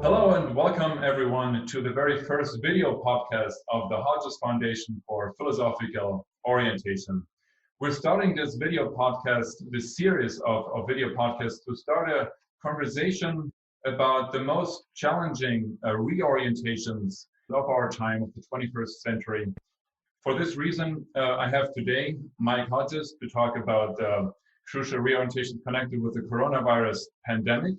Hello and welcome everyone to the very first video podcast of the Hodges Foundation for Philosophical Orientation. We're starting this video podcast, this series of video podcasts, to start a conversation about the most challenging reorientations of our time, of the 21st century. For this reason, I have today Mike Hodges to talk about crucial reorientation connected with the coronavirus pandemic.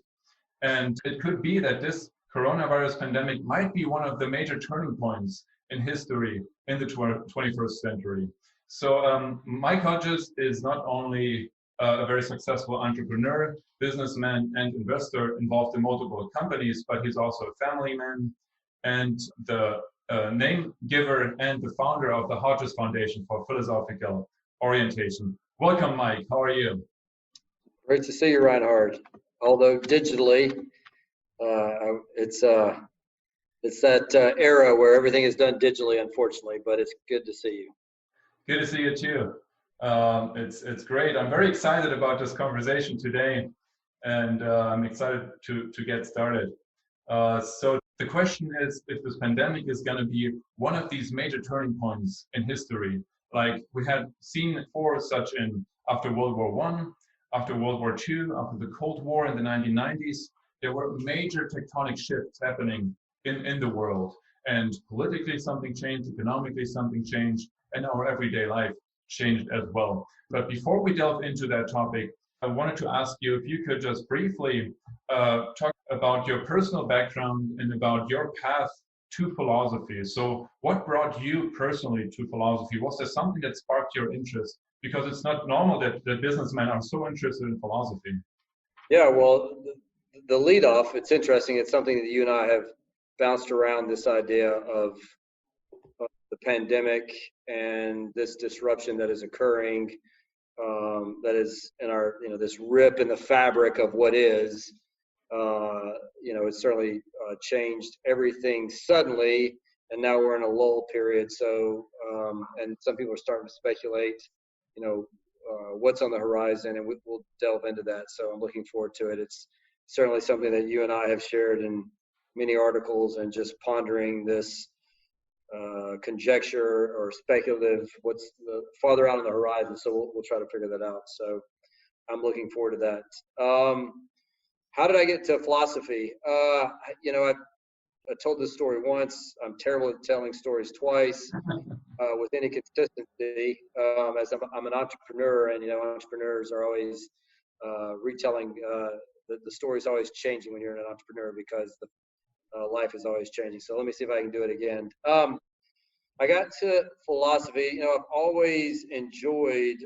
And it could be that this coronavirus pandemic might be one of the major turning points in history in the 21st century. So Mike Hodges is not only a very successful entrepreneur, businessman, and investor involved in multiple companies, but he's also a family man and the name giver and the founder of the Hodges Foundation for Philosophical Orientation. Welcome, Mike. How are you? Great to see you, Reinhard. Although digitally, it's that era where everything is done digitally, unfortunately, but it's good to see you. Good to see you too. It's great. I'm very excited about this conversation today, and I'm excited to get started. So the question is, if this pandemic is going to be one of these major turning points in history, like we had seen four such after World War I, after World War II, after the Cold War in the 1990s, there were major tectonic shifts happening in the world. And politically something changed, economically something changed, and our everyday life changed as well. But before we delve into that topic, I wanted to ask you if you could just briefly talk about your personal background and about your path to philosophy. So what brought you personally to philosophy? Was there something that sparked your interest? Because it's not normal that businessmen are so interested in philosophy. Yeah, well, the lead off, it's interesting. It's something that you and I have bounced around, this idea of the pandemic and this disruption that is occurring, that is in our, this rip in the fabric of what is. It's certainly changed everything suddenly, and now we're in a lull period. So, and some people are starting to speculate, what's on the horizon, and we'll delve into that. So I'm looking forward to it. It's certainly something that you and I have shared in many articles, and just pondering this conjecture or speculative, what's farther out on the horizon. So we'll try to figure that out. So I'm looking forward to that. How did I get to philosophy? I told this story once. I'm terrible at telling stories twice with any consistency, as I'm an entrepreneur, and entrepreneurs are always retelling. The story's always changing when you're an entrepreneur, because the life is always changing. So let me see if I can do it again. I got to philosophy. I've always enjoyed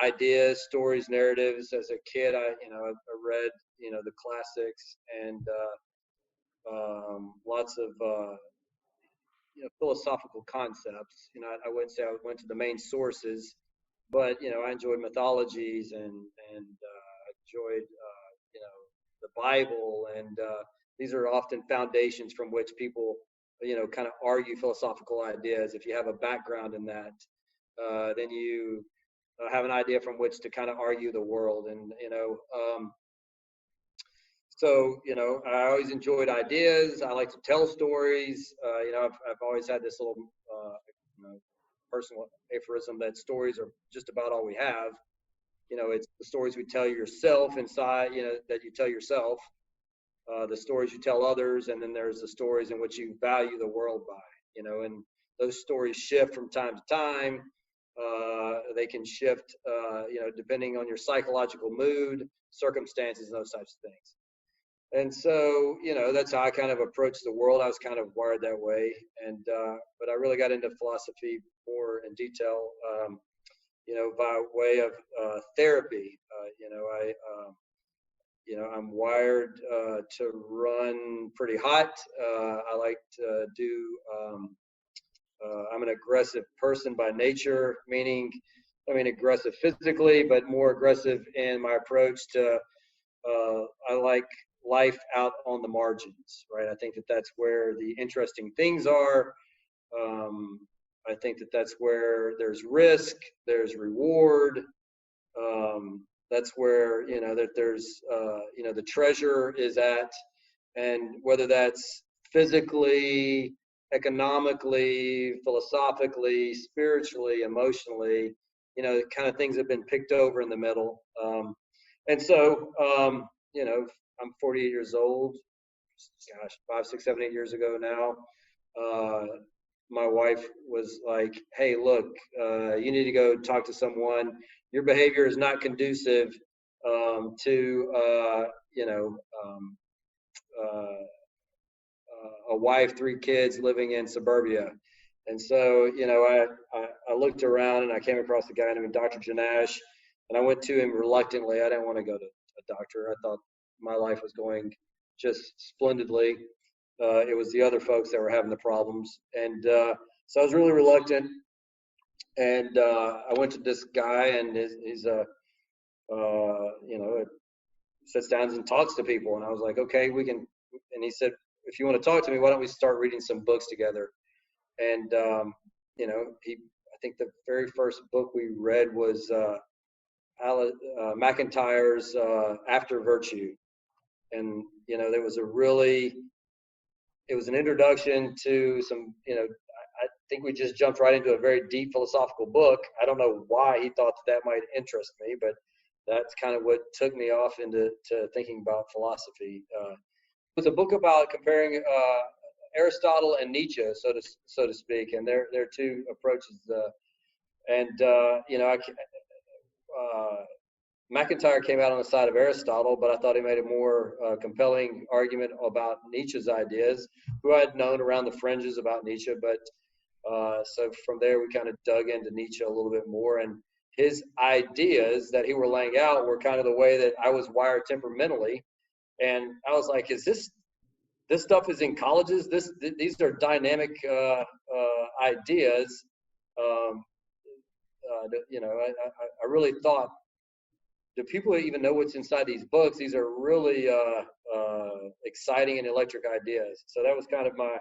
ideas, stories, narratives. As a kid, I read the classics, and lots of philosophical concepts. I wouldn't say I went to the main sources, but I enjoyed mythologies and enjoyed the Bible, and these are often foundations from which people kind of argue philosophical ideas. If you have a background in that, then you have an idea from which to kind of argue the world. And so I always enjoyed ideas. I like to tell stories. I've always had this little personal aphorism that stories are just about all we have. It's the stories we tell yourself inside, that you tell yourself, the stories you tell others, and then there's the stories in which you value the world by, and those stories shift from time to time. They can shift, depending on your psychological mood, circumstances, and those types of things. And so, that's how I kind of approached the world. I was kind of wired that way. And, but I really got into philosophy more in detail, by way of therapy. I'm wired to run pretty hot. I like to do, I'm an aggressive person by nature, meaning, aggressive physically, but more aggressive in my approach to, I like life out on the margins, right? I think that that's where the interesting things are. I think that that's where there's risk, there's reward. That's where, that there's, the treasure is at. And whether that's physically, economically, philosophically, spiritually, emotionally, kind of things have been picked over in the middle. And so, I'm 48 years old. Gosh, 5, 6, 7, 8 years ago now. My wife was like, "Hey, look, you need to go talk to someone. Your behavior is not conducive to, a wife, 3 kids living in suburbia." And so, I looked around and I came across a guy named Dr. Janash, and I went to him reluctantly. I didn't want to go to a doctor. I thought my life was going just splendidly. It was the other folks that were having the problems. And so I was really reluctant. And I went to this guy, and he's sits down and talks to people. And I was like, okay, we can. And he said, if you want to talk to me, why don't we start reading some books together? And, I think the very first book we read was MacIntyre's After Virtue. And, there was it was an introduction to some, I think we just jumped right into a very deep philosophical book. I don't know why he thought that might interest me, but that's kind of what took me off into thinking about philosophy. It was a book about comparing Aristotle and Nietzsche, so to speak, and their 2 approaches. MacIntyre came out on the side of Aristotle, but I thought he made a more compelling argument about Nietzsche's ideas, who I had known around the fringes about Nietzsche. But so from there, we kind of dug into Nietzsche a little bit more, and his ideas that he were laying out were kind of the way that I was wired temperamentally. And I was like, is this stuff is in colleges? These are dynamic ideas. I really thought, do people even know what's inside these books? These are really exciting and electric ideas. So that was kind of my,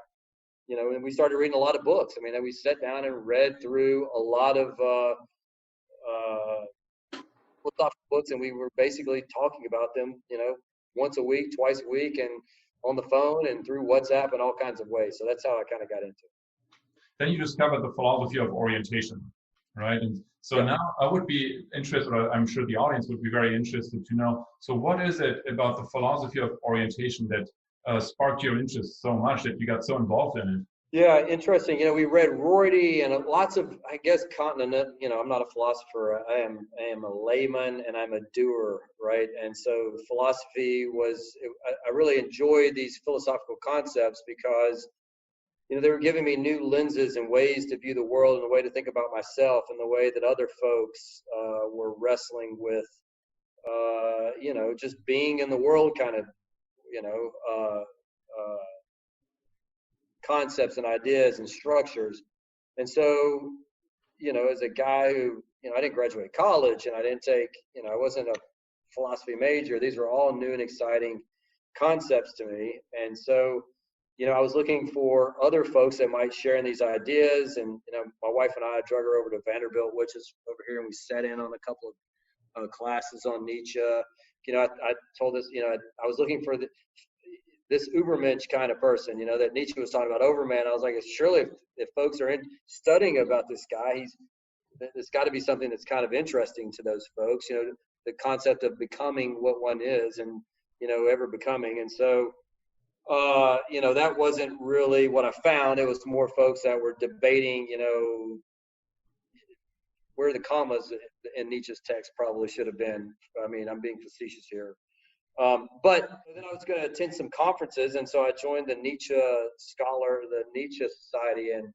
and we started reading a lot of books. I mean, we sat down and read through a lot of philosophical books, and we were basically talking about them, once a week, twice a week, and on the phone and through WhatsApp and all kinds of ways. So that's how I kind of got into it. Then you discovered the philosophy of orientation, right? And so now I would be interested, or I'm sure the audience would be very interested to know, so what is it about the philosophy of orientation that sparked your interest so much that you got so involved in it? Yeah, interesting. We read Rorty and lots of, I guess, continent. I'm not a philosopher. I am a layman, and I'm a doer, right? And so philosophy I really enjoyed these philosophical concepts because, they were giving me new lenses and ways to view the world and a way to think about myself and the way that other folks were wrestling with, just being in the world kind of, concepts and ideas and structures. And so, as a guy who, I didn't graduate college, and I didn't take, I wasn't a philosophy major. These were all new and exciting concepts to me. And so, I was looking for other folks that might share in these ideas. And, my wife and I drug her over to Vanderbilt, which is over here, and we sat in on a couple of classes on Nietzsche. I told this, I was looking for this Ubermensch kind of person, that Nietzsche was talking about, Overman. I was like, surely if folks are studying about this guy, there's got to be something that's kind of interesting to those folks, the concept of becoming what one is and, ever becoming. And so, that wasn't really what I found. It was more folks that were debating, where the commas in Nietzsche's text probably should have been. I mean, I'm being facetious here. But then I was going to attend some conferences, and so I joined the Nietzsche Scholar, the Nietzsche Society, and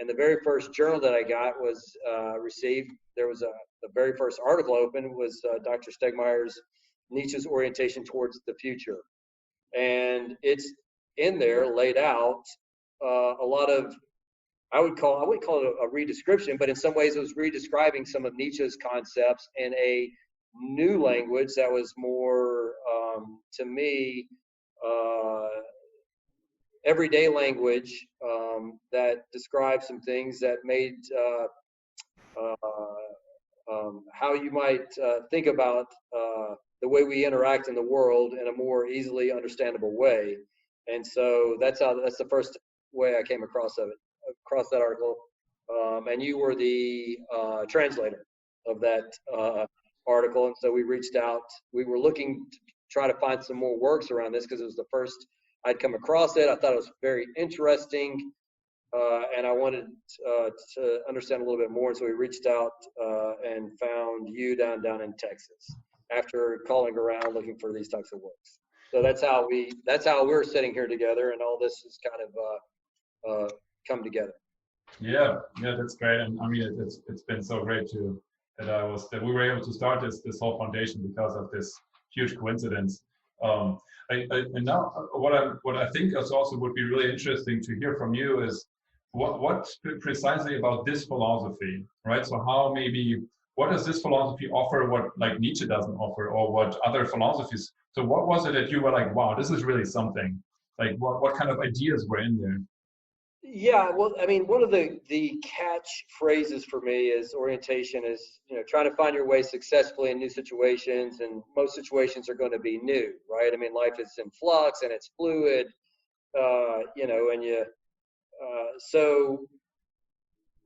the very first journal that I got was received. There was the very first article open was Dr. Stegmaier's Nietzsche's Orientation Towards the Future, and it's in there laid out a lot of, I wouldn't call it a redescription, but in some ways it was redescribing some of Nietzsche's concepts in a new language that was more, to me, everyday language that described some things that made how you might think about the way we interact in the world in a more easily understandable way. And so that's the first way I came across that article. And you were the translator of that article. And so we reached out. We were looking to try to find some more works around this because it was the first I'd come across it. I thought it was very interesting. And I wanted to understand a little bit more. And so we reached out and found you down in Texas after calling around looking for these types of works. So that's how we're sitting here together, and all this has kind of come together. Yeah, that's great. And I mean, it's been so great that we were able to start this whole foundation because of this huge coincidence. And now what I think is also would be really interesting to hear from you is what precisely about this philosophy, right? So what does this philosophy offer what like Nietzsche doesn't offer, or what other philosophies? So what was it that you were like, wow, this is really something? Like what kind of ideas were in there? Yeah, well, I mean, one of the catch phrases for me is orientation is, trying to find your way successfully in new situations, and most situations are going to be new, right? I mean, life is in flux and it's fluid, so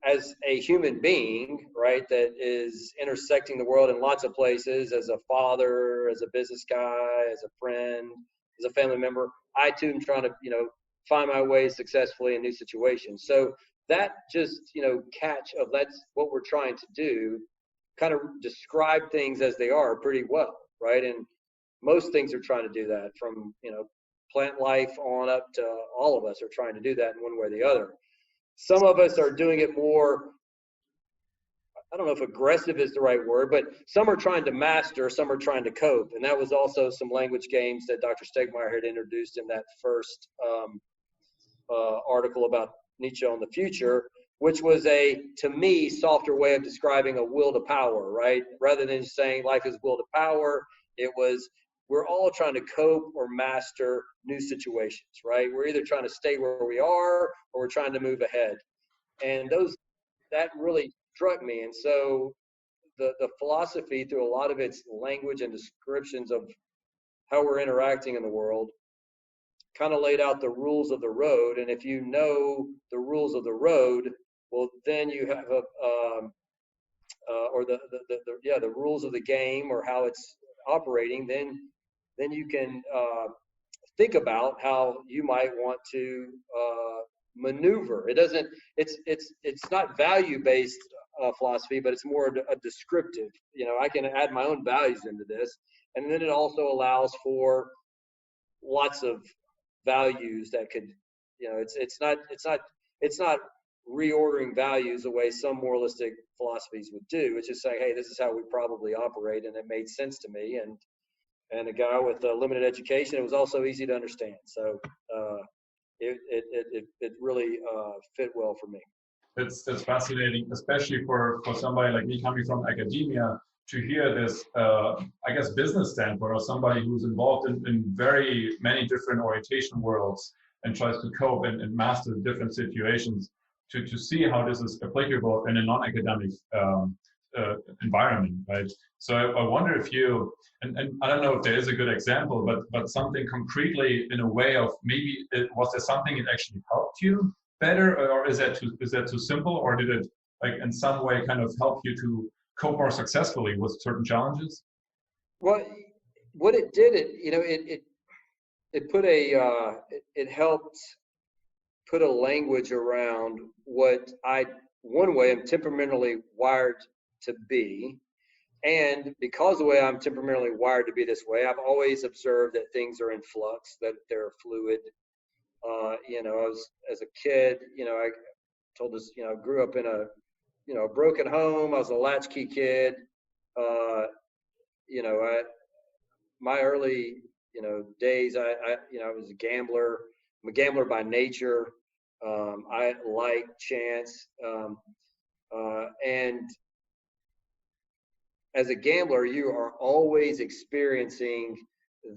as a human being, right, that is intersecting the world in lots of places, as a father, as a business guy, as a friend, as a family member, I too am trying to, find my way successfully in new situations. So that just, catch of that's what we're trying to do, kind of describe things as they are pretty well, right? And most things are trying to do that, from, plant life on up to all of us are trying to do that in one way or the other. Some of us are doing it more, I don't know if aggressive is the right word, but some are trying to master, some are trying to cope. And that was also some language games that Dr. Stegmaier had introduced in that first article about Nietzsche on the future, which was to me, softer way of describing a will to power, right? Rather than saying life is will to power, it was, we're all trying to cope or master new situations, right? We're either trying to stay where we are or we're trying to move ahead. And that really struck me. And so the philosophy, through a lot of its language and descriptions of how we're interacting in the world, kind of laid out the rules of the road. And if you know the rules of the road, well, then you have the rules of the game, or how it's operating, then you can think about how you might want to maneuver. It's not value-based philosophy, but it's more a descriptive. I can add my own values into this, and then it also allows for lots of values that could, it's not reordering values the way some moralistic philosophies would do. It's just saying, hey, this is how we probably operate, and it made sense to me. And a guy with a limited education, it was also easy to understand. So it really fit well for me. That's fascinating, especially for somebody like me coming from academia, to hear this, I guess, business standpoint, or somebody who's involved in very many different orientation worlds and tries to cope and master different situations, to see how this is applicable in a non-academic environment, right? So I wonder if you, and I don't know if there is a good example, but something concretely in a way of maybe was there something that actually helped you better, or is that too simple, or did it like in some way kind of help you to cope more successfully with certain challenges? Well, what it did, it helped put a language around what one way I'm temperamentally wired to be. And because the way I'm temperamentally wired to be this way, I've always observed that things are in flux, that they're fluid. As a kid, I told this, I grew up in a broken home. I was a latchkey kid. My early, days, I was a gambler. I'm a gambler by nature. I like chance. And as a gambler, you are always experiencing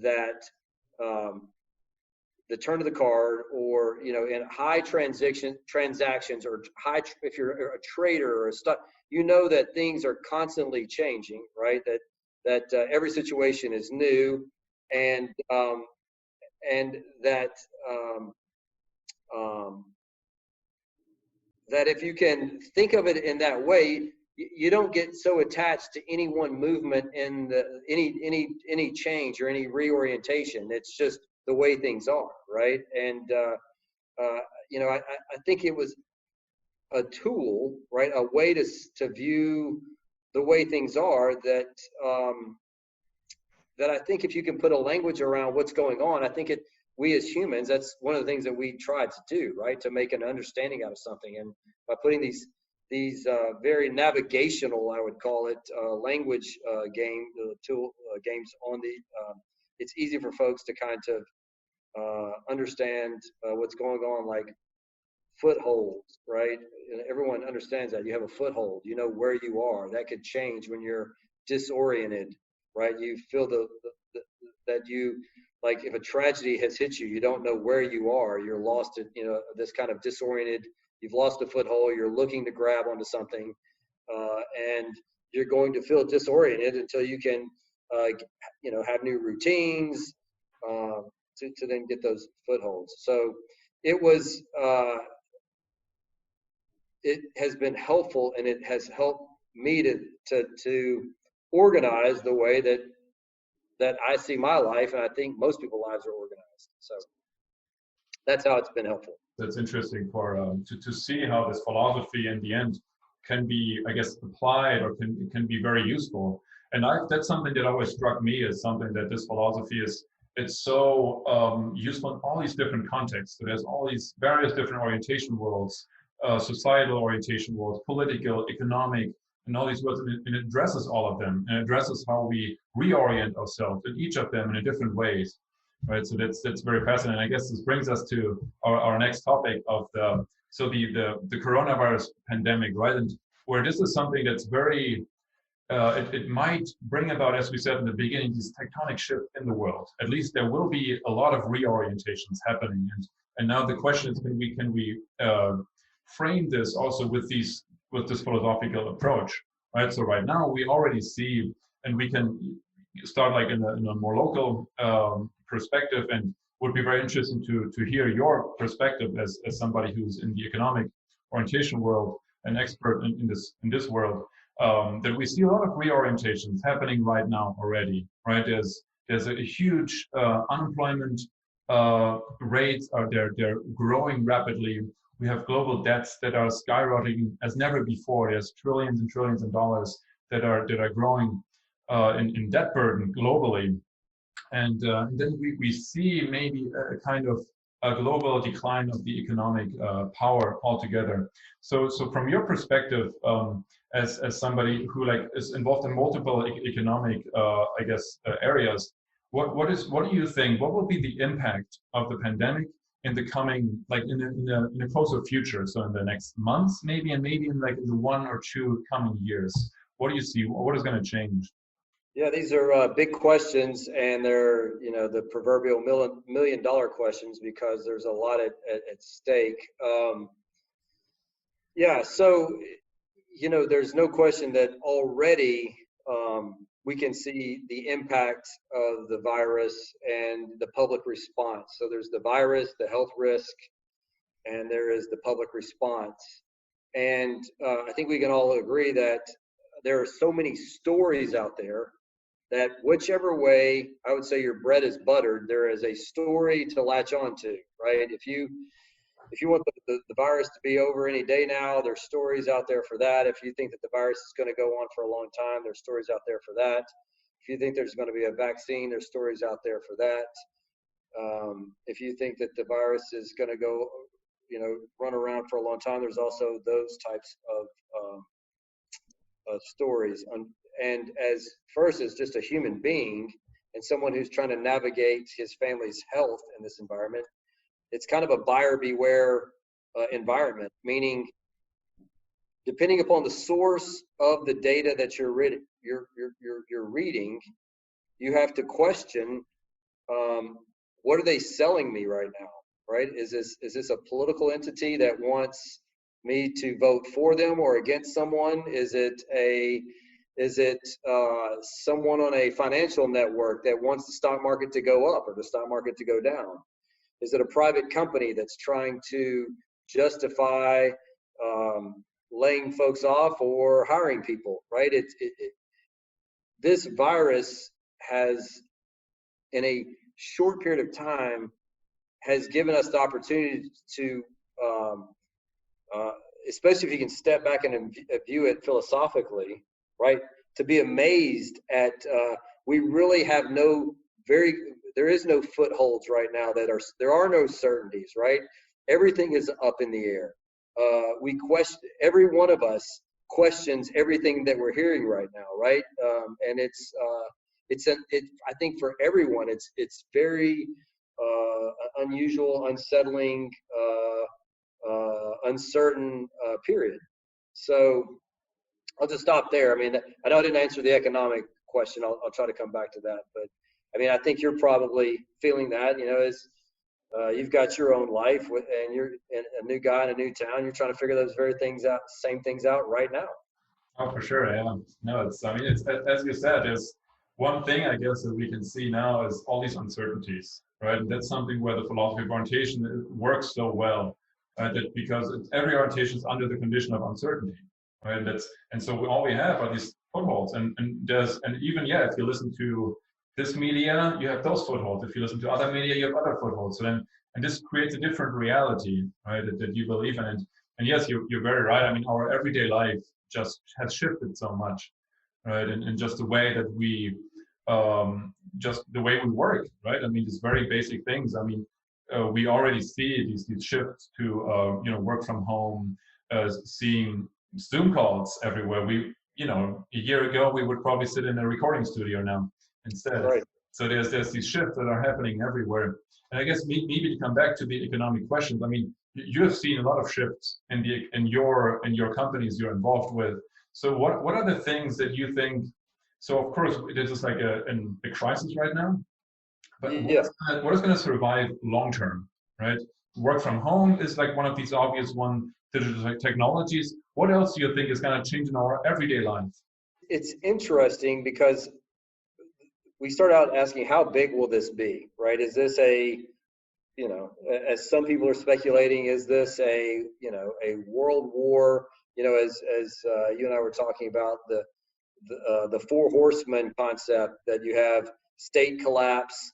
that, the turn of the card, or, in high transactions, or if you're a trader or a stock, that things are constantly changing, right? That every situation is new. And and that that if you can think of it in that way, you don't get so attached to any one movement in any change or any reorientation. It's just the way things are, right? And I think it was a tool, right? A way to view the way things are that that I think if you can put a language around what's going on, I think we as humans, that's one of the things that we try to do, right? To make an understanding out of something. And by putting these very navigational, I would call it, language games on it's easy for folks to kind of understand what's going on, like footholds, right? And everyone understands that you have a foothold, you know where you are. That could change when you're disoriented, right? You feel that you, like if a tragedy has hit you, you don't know where you are. You're lost in, this kind of disoriented, you've lost a foothold, you're looking to grab onto something, and you're going to feel disoriented until you can, have new routines to then get those footholds. So it was, it has been helpful, and it has helped me to organize the way that I see my life, and I think most people's lives are organized. So that's how it's been helpful. That's interesting for to see how this philosophy in the end can be, I guess, applied or can be very useful. And that's something that always struck me as something that this philosophy it's so useful in all these different contexts. So there's all these various different orientation worlds, societal orientation worlds, political, economic, and all these worlds, and it addresses all of them, and addresses how we reorient ourselves in each of them in a different ways. Right, so that's very fascinating. I guess this brings us to our next topic of the coronavirus pandemic, right? And where this is something that's very, it might bring about, as we said in the beginning, this tectonic shift in the world. At least there will be a lot of reorientations happening, and now the question is, can we frame this also with this philosophical approach, right? So right now we already see, and we can start like in a more local perspective, and would be very interesting to hear your perspective as somebody who's in the economic orientation world, an expert in this world, that we see a lot of reorientations happening right now already, right? There's a huge unemployment rates they're growing rapidly. We have global debts that are skyrocketing as never before. There's trillions and trillions of dollars that are growing in debt burden globally. And then we see maybe a kind of a global decline of the economic power altogether. So from your perspective, as somebody who is involved in multiple economic, areas, what do you think? What will be the impact of the pandemic in the coming, in a closer future? So in the next months, maybe, and maybe in the 1 or 2 coming years. What do you see? What is going to change? Yeah, these are big questions, and they're, the proverbial $1 million questions, because there's a lot at stake. So, there's no question that already we can see the impact of the virus and the public response. So there's the virus, the health risk, and there is the public response. And I think we can all agree that there are so many stories out there that whichever way, I would say, your bread is buttered, there is a story to latch on to, right? If you want the virus to be over any day now, there's stories out there for that. If you think that the virus is going to go on for a long time, there's stories out there for that. If you think there's going to be a vaccine, there's stories out there for that. If you think that the virus is going to go, run around for a long time, there's also those types of stories. And as just a human being and someone who's trying to navigate his family's health in this environment, it's kind of a buyer beware environment, meaning depending upon the source of the data that you're reading, you have to question, what are they selling me right now, right? Is this a political entity that wants me to vote for them or against someone? Is it a Is it someone on a financial network that wants the stock market to go up or the stock market to go down? Is it a private company that's trying to justify laying folks off or hiring people, right? This virus has, in a short period of time, has given us the opportunity to, especially if you can step back and view it philosophically, right? To be amazed at, we really have there is no footholds right now there are no certainties, right? Everything is up in the air. Every one of us questions everything that we're hearing right now, right? And I think for everyone, it's very unusual, unsettling, uncertain period. So I'll just stop there. I mean, I know I didn't answer the economic question. I'll try to come back to that. But I mean, I think you're probably feeling that, as you've got your own life and you're a new guy in a new town. You're trying to figure those same things out right now. Oh, for sure. Yeah. No, it's as you said, there's one thing I guess that we can see now is all these uncertainties, right? And that's something where the philosophy of orientation works so well, right? That because every orientation is under the condition of uncertainty, right? And so all we have are these footholds, and even if you listen to this media, you have those footholds. If you listen to other media, you have other footholds. And this creates a different reality, right? That you believe in. And yes, you're very right. I mean, our everyday life just has shifted so much, right? And just the way that we work, right? I mean, these very basic things. I mean, we already see these shifts to work from home, seeing Zoom calls everywhere. A year ago we would probably sit in a recording studio now instead. Right. So there's these shifts that are happening everywhere. And I guess maybe to come back to the economic questions, I mean, you have seen a lot of shifts in your companies you're involved with. So what are the things that you think? So of course this is like a crisis right now, but what is going to survive long term, right? Work from home is like one of these obvious one. Digital technologies. What else do you think is going to change in our everyday life? It's interesting because we start out asking, how big will this be, right? Is this as some people are speculating, is this a world war? As you and I were talking about the four horsemen concept, that you have state collapse,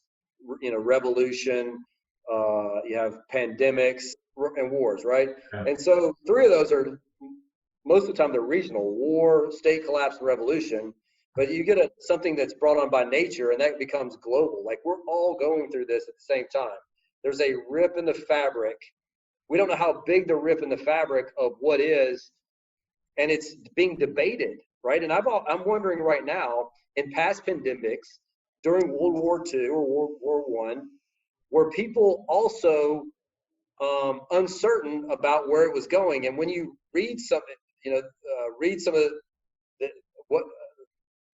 revolution, you have pandemics and wars, right? Yeah. And so three of those are, most of the time, they're regional: war, state collapse, and revolution. But you get something that's brought on by nature, and that becomes global. Like, we're all going through this at the same time. There's a rip in the fabric. We don't know how big the rip in the fabric of what is, and it's being debated, right? And I'm wondering right now, in past pandemics, during World War II or World War I, were people also uncertain about where it was going? And when you read something, read some of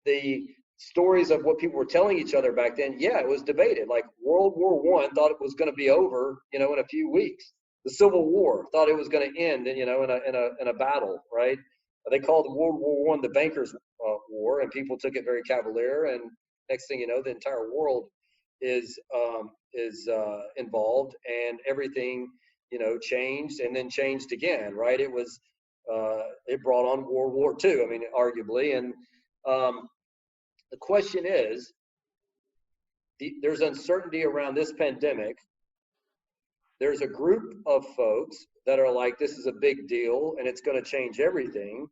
the stories of what people were telling each other back then, it was debated. Like, World War I thought it was going to be over, in a few weeks. The Civil War thought it was going to end, in a battle, right? They called World War I the Bankers' War, and people took it very cavalier. And next thing you know, the entire world is involved, and everything changed and then changed again, right? It was it brought on World War II, I mean, arguably. And the question is, there's uncertainty around this pandemic. There's a group of folks that are like, this is a big deal and it's going to change everything.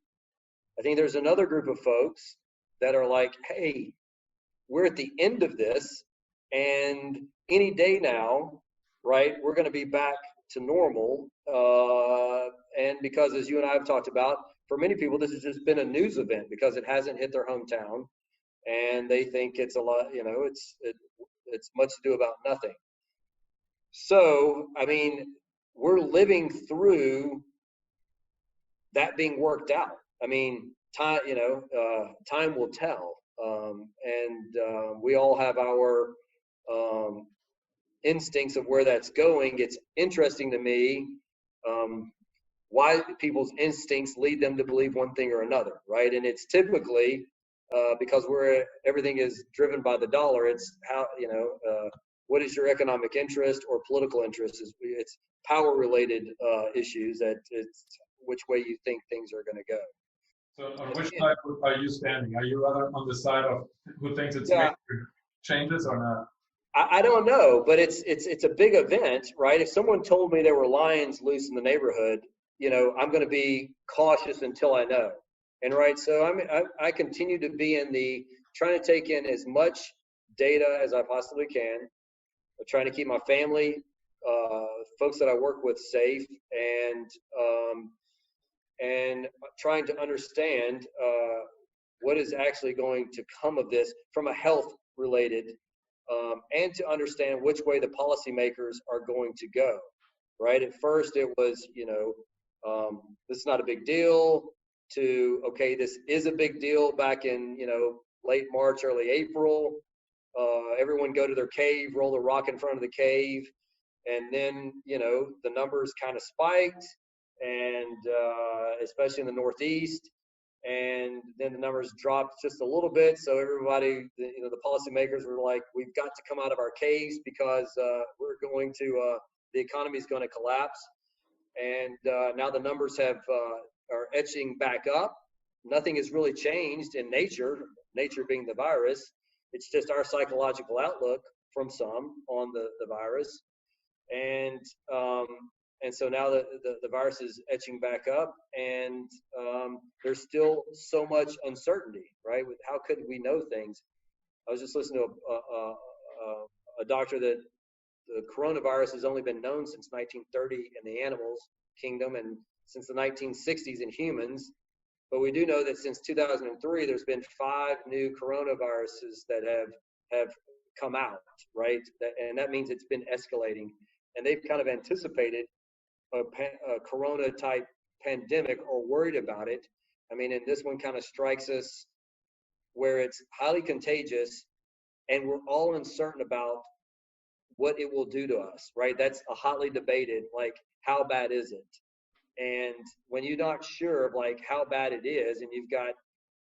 I think there's another group of folks that are like, hey, we're at the end of this, and any day now, right, we're going to be back to normal. And because, as you and I have talked about, for many people, this has just been a news event because it hasn't hit their hometown, and they think it's a lot, it's much to do about nothing. So, I mean, we're living through that being worked out. I mean, time will tell. And we all have our instincts of where that's going. It's interesting to me why people's instincts lead them to believe one thing or another, right? And it's typically because everything is driven by the dollar. It's how, what is your economic interest or political interest? It's power related issues that it's which way you think things are going to go. So on which side are you standing? Are you rather on the side of who thinks it's major changes or not? I don't know, but it's a big event, right? If someone told me there were lions loose in the neighborhood, I'm going to be cautious until I know. And right, so I continue to be in trying to take in as much data as I possibly can. I'm trying to keep my family, folks that I work with safe, and trying to understand what is actually going to come of this from a health related, and to understand which way the policymakers are going to go. Right. At first, it was, this is not a big deal. To okay, this is a big deal. Back in late March, early April. Everyone go to their cave, roll the rock in front of the cave, and then the numbers kind of spiked, and especially in the Northeast, and then the numbers dropped just a little bit. So everybody, the policymakers were like, "We've got to come out of our caves because we're going to the economy is going to collapse." And now the numbers are etching back up. Nothing has really changed in nature being the virus. It's just our psychological outlook from some on the virus. And so now the virus is etching back up, and there's still so much uncertainty, right? With how could we know things? I was just listening to a doctor that the coronavirus has only been known since 1930 in the animals kingdom and since the 1960s in humans. But we do know that since 2003, there's been 5 new coronaviruses that have come out, right? And that means it's been escalating. And they've kind of anticipated a corona-type pandemic or worried about it. I mean, and this one kind of strikes us where it's highly contagious, and we're all uncertain about what it will do to us, right? That's a hotly debated, like, how bad is it? And when you're not sure of like how bad it is, and you've got,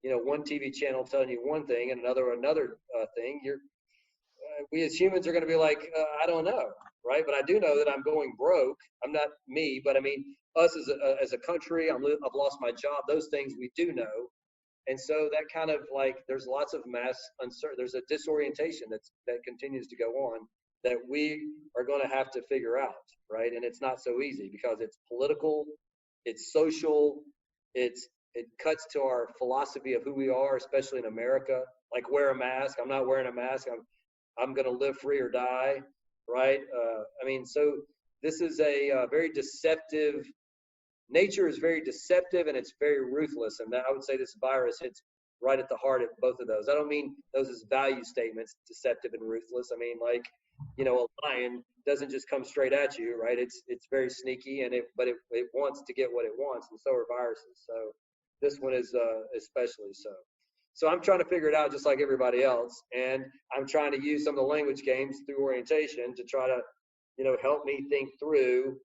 one TV channel telling you one thing and another thing, we as humans are going to be like, I don't know, right? But I do know that I'm going broke. I'm not me, but I mean us as a country. I've lost my job. Those things we do know, and so that kind of like there's lots of mass uncertainty. There's a disorientation that continues to go on that we are going to have to figure out, right? And it's not so easy because it's political, it's social, it cuts to our philosophy of who we are, especially in America. Like wear a mask. I'm not wearing a mask. I'm going to live free or die, right? I mean, so this is a very deceptive. Nature is very deceptive, and it's very ruthless. And I would say this virus hits right at the heart of both of those. I don't mean those as value statements, deceptive and ruthless. I mean, like, a lion doesn't just come straight at you, right? It's very sneaky, but it wants to get what it wants, and so are viruses. So this one is especially so. So I'm trying to figure it out just like everybody else, and I'm trying to use some of the language games through orientation to try to, help me think through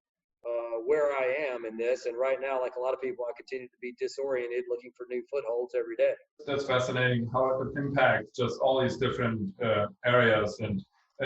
where I am in this. And right now, like a lot of people, I continue to be disoriented, looking for new footholds every day. That's fascinating how it would impact just all these different areas. And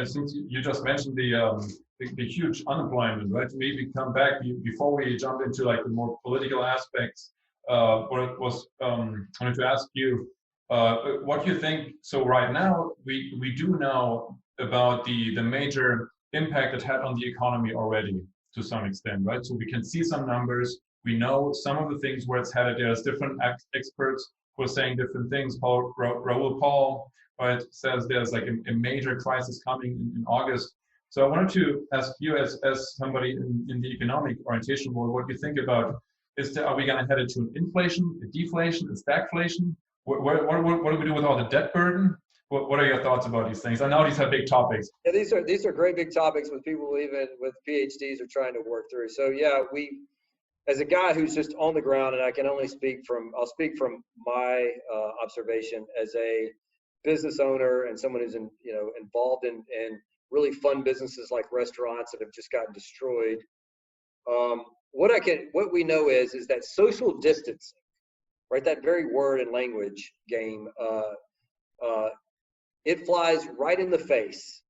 since you just mentioned the huge unemployment, right? Maybe come back before we jump into like the more political aspects. What was I wanted to ask you what you think. So right now we do know about the major impact it had on the economy already to some extent, right? So we can see some numbers. We know some of the things where it's headed. There's different experts who are saying different things. Raoul Pal, right, says there's like a major crisis coming in August. So I wanted to ask you, as somebody in the economic orientation world, what you think about are we going to head into an inflation, a deflation, a stagflation? What do we do with all the debt burden? What are your thoughts about these things? I know these are big topics. Yeah, these are great big topics with people even with PhDs are trying to work through. So yeah, as a guy who's just on the ground, and I can only I'll speak from my observation as a business owner and someone who's involved in really fun businesses like restaurants that have just gotten destroyed. What we know is that social distancing, right? That very word and language game, it flies right in the face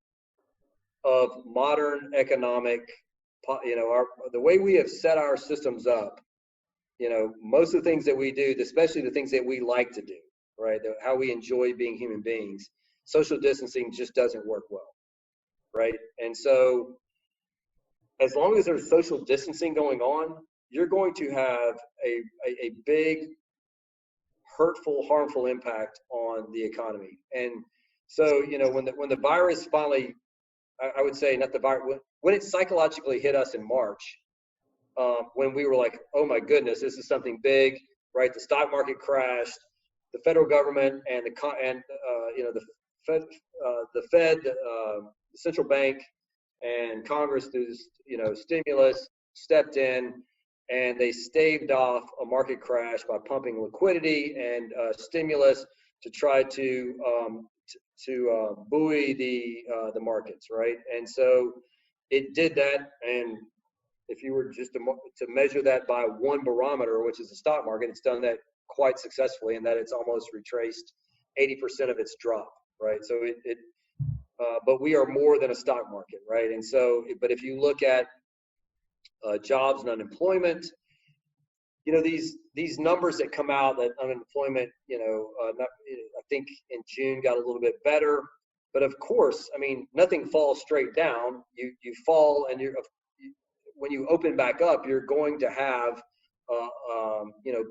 of modern economic, the way we have set our systems up. Most of the things that we do, especially the things that we like to do, right? How we enjoy being human beings, social distancing just doesn't work well, right? And so as long as there's social distancing going on, you're going to have a big, hurtful, harmful impact on the economy. And so, when the virus finally, I would say not the virus, when it psychologically hit us in March, when we were like, oh my goodness, this is something big, right? The stock market crashed, the federal government and the Fed, the central bank and Congress through stimulus stepped in, and they staved off a market crash by pumping liquidity and stimulus to try to buoy the markets, right? And so it did that. And if you were just to measure that by one barometer, which is the stock market, it's done that quite successfully, in that it's almost retraced 80% of its drop, right? So but we are more than a stock market, right? And so, but if you look at jobs and unemployment, these numbers that come out, that unemployment, I think in June got a little bit better, but of course, I mean, nothing falls straight down. You fall, and when you open back up, you're going to have,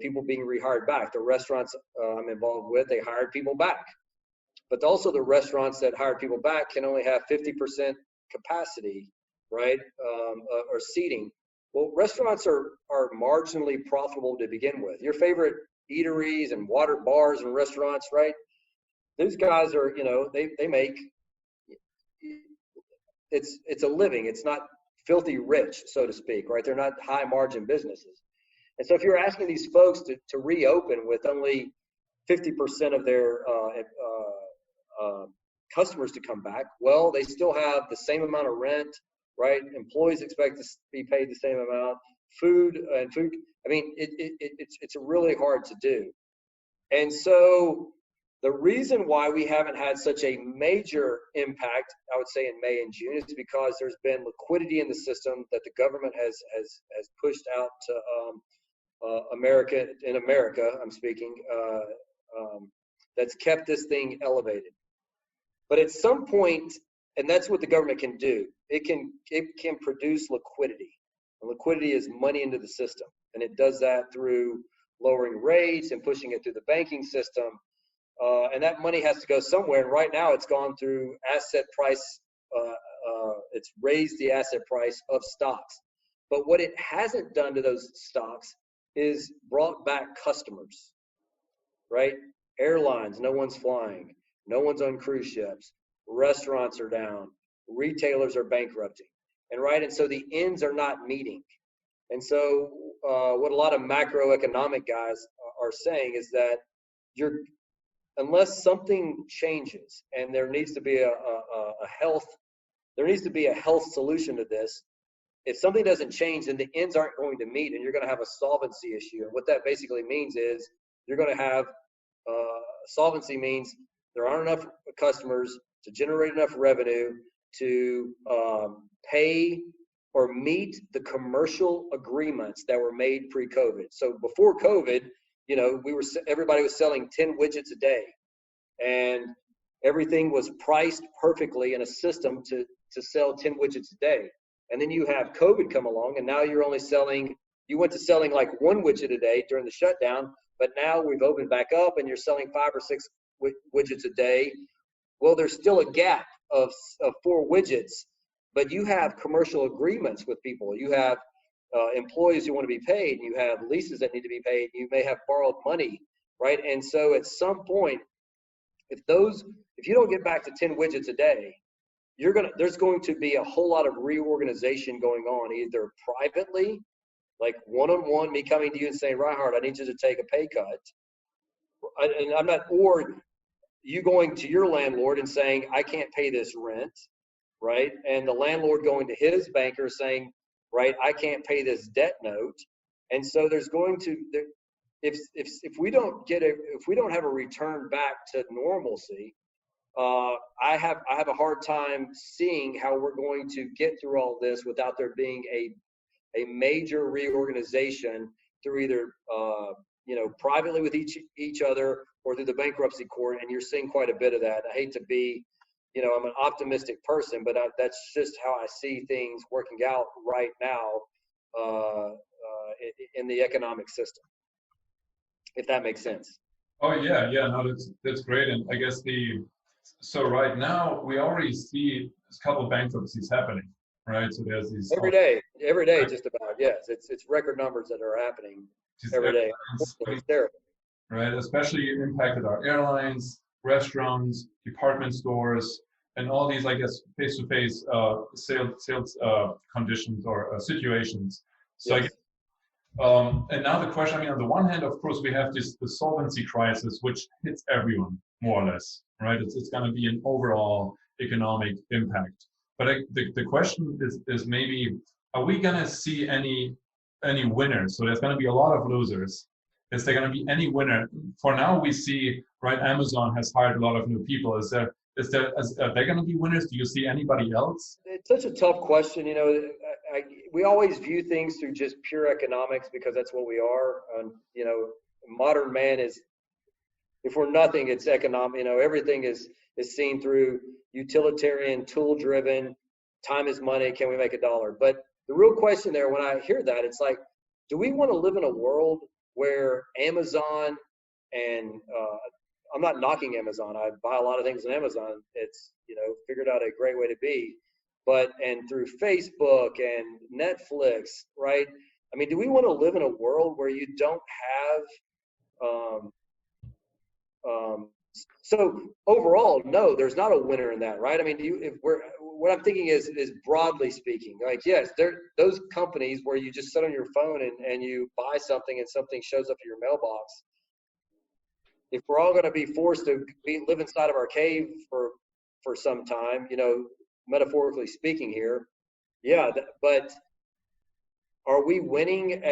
people being rehired back. The restaurants I'm involved with, they hired people back, but also the restaurants that hired people back can only have 50% capacity, right, or seating. Well, restaurants are marginally profitable to begin with. Your favorite eateries and water bars and restaurants, right? Those guys are, they make, it's a living. It's not filthy rich, so to speak, right? They're not high margin businesses. And so if you're asking these folks to reopen with only 50% of their customers to come back, well, they still have the same amount of rent, right? Employees expect to be paid the same amount. Food, I mean, it's really hard to do. And so the reason why we haven't had such a major impact, I would say, in May and June, is because there's been liquidity in the system that the government has pushed out to America, I'm speaking, that's kept this thing elevated. But at some point, and that's what the government can do, it can produce liquidity. And liquidity is money into the system. And it does that through lowering rates and pushing it through the banking system. And that money has to go somewhere. And right now it's gone through asset price. It's raised the asset price of stocks. But what it hasn't done to those stocks is brought back customers, right? Airlines, no one's flying. No one's on cruise ships. Restaurants are down. Retailers are bankrupting. And so the ends are not meeting. And so what a lot of macroeconomic guys are saying is that unless something changes, and there needs to be a health solution to this. If something doesn't change, then the ends aren't going to meet, and you're going to have a solvency issue. And what that basically means is you're going to have solvency means there aren't enough customers to generate enough revenue to pay or meet the commercial agreements that were made pre-COVID. So before COVID, everybody was selling 10 widgets a day, and everything was priced perfectly in a system to sell 10 widgets a day. And then you have COVID come along, and now you went to selling like one widget a day during the shutdown, but now we've opened back up and you're selling 5 or 6 widgets a day. Well, there's still a gap of 4 widgets, but you have commercial agreements with people. You have employees who want to be paid, and you have leases that need to be paid. You may have borrowed money, right? And so at some point, if you don't get back to 10 widgets a day, there's going to be a whole lot of reorganization going on, either privately, like one-on-one, me coming to you and saying, Reinhard, I need you to take a pay cut. Or you going to your landlord and saying, I can't pay this rent, right? And the landlord going to his banker saying, right, I can't pay this debt note. And so if we don't have a return back to normalcy, I have a hard time seeing how we're going to get through all this without there being a major reorganization through either privately with each other or through the bankruptcy court. And you're seeing quite a bit of that. I hate to be, I'm an optimistic person, but that's just how I see things working out right now in the economic system, if that makes sense. Oh yeah, no, that's great. And I guess so right now we already see a couple of bankruptcies happening, right? So there's these every day, just about. Yes, it's record numbers that are happening every day. It's terrible. Right, especially impacted our airlines, restaurants, department stores, and all these, I guess, face-to-face sales conditions or situations. So yes. And now the question, on the one hand, of course, we have the solvency crisis, which hits everyone, more or less, right? It's going to be an overall economic impact. But the question is maybe, are we going to see any winners? So there's going to be a lot of losers. Is there going to be any winner? For now, we see, right, Amazon has hired a lot of new people. Are they going to be winners? Do you see anybody else? It's such a tough question. We always view things through just pure economics because that's what we are. Modern man is, if we're nothing, it's economic. Everything is seen through utilitarian, tool-driven, time is money, can we make a dollar? But the real question there, when I hear that, it's like, do we want to live in a world where Amazon and I'm not knocking Amazon. I buy a lot of things on Amazon. It's, figured out a great way to be. And through Facebook and Netflix, right? Do we want to live in a world where you don't have so overall, no, there's not a winner in that, right? What I'm thinking is broadly speaking, like, yes, those companies where you just sit on your phone and you buy something and something shows up in your mailbox. If we're all going to be forced to live inside of our cave for some time, metaphorically speaking here, yeah, but are we winning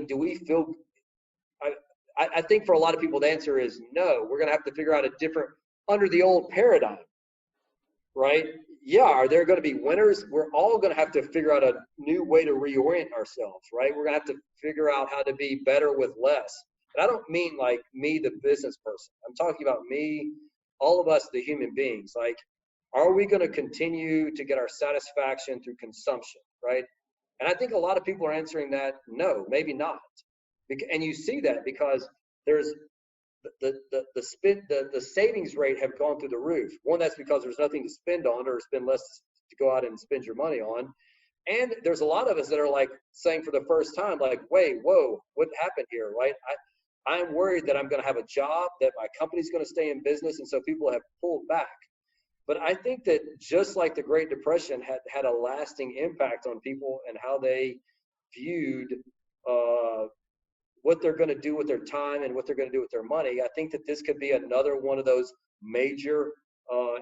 do we feel, I think for a lot of people, the answer is no. We're going to have to figure out under the old paradigm, right? Yeah, are there going to be winners? We're all going to have to figure out a new way to reorient ourselves, right? We're going to have to figure out how to be better with less. And I don't mean like me, the business person. I'm talking about me, all of us, the human beings. Like, are we going to continue to get our satisfaction through consumption, right? And I think a lot of people are answering that, no, maybe not. And you see that because there's the savings rate have gone through the roof. One, that's because there's nothing to spend on or spend less to go out and spend your money on. And there's a lot of us that are like saying for the first time, like, wait, whoa, what happened here, right? I'm worried that I'm going to have a job, that my company's going to stay in business. And so people have pulled back. But I think that just like the Great Depression had a lasting impact on people and how they viewed what they're going to do with their time and what they're going to do with their money, I think that this could be another one of those major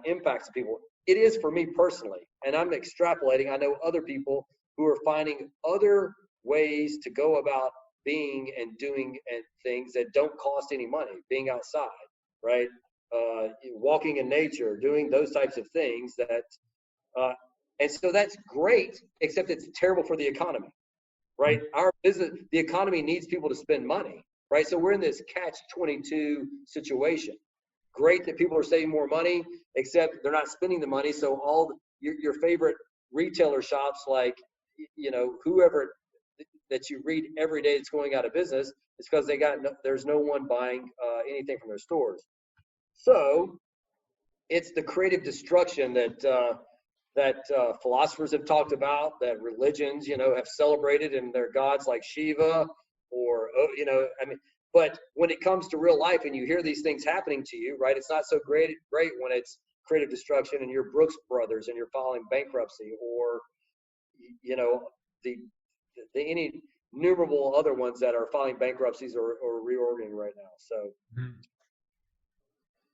impacts to people. It is for me personally, and I'm extrapolating. I know other people who are finding other ways to go about being and doing and things that don't cost any money, being outside, right? Walking in nature, doing those types of things and so that's great, except it's terrible for the economy, right? Our business, the economy needs people to spend money, right? So we're in this catch-22 situation. Great that people are saving more money, except they're not spending the money. So all your favorite retailer shops, like, whoever that you read every day that's going out of business, it's because there's no one buying anything from their stores. So it's the creative destruction that philosophers have talked about, that religions, have celebrated, and their gods like Shiva or, but when it comes to real life and you hear these things happening to you, right, it's not so great when it's creative destruction and you're Brooks Brothers and you're filing bankruptcy, or, the innumerable other ones that are filing bankruptcies or reordering right now. So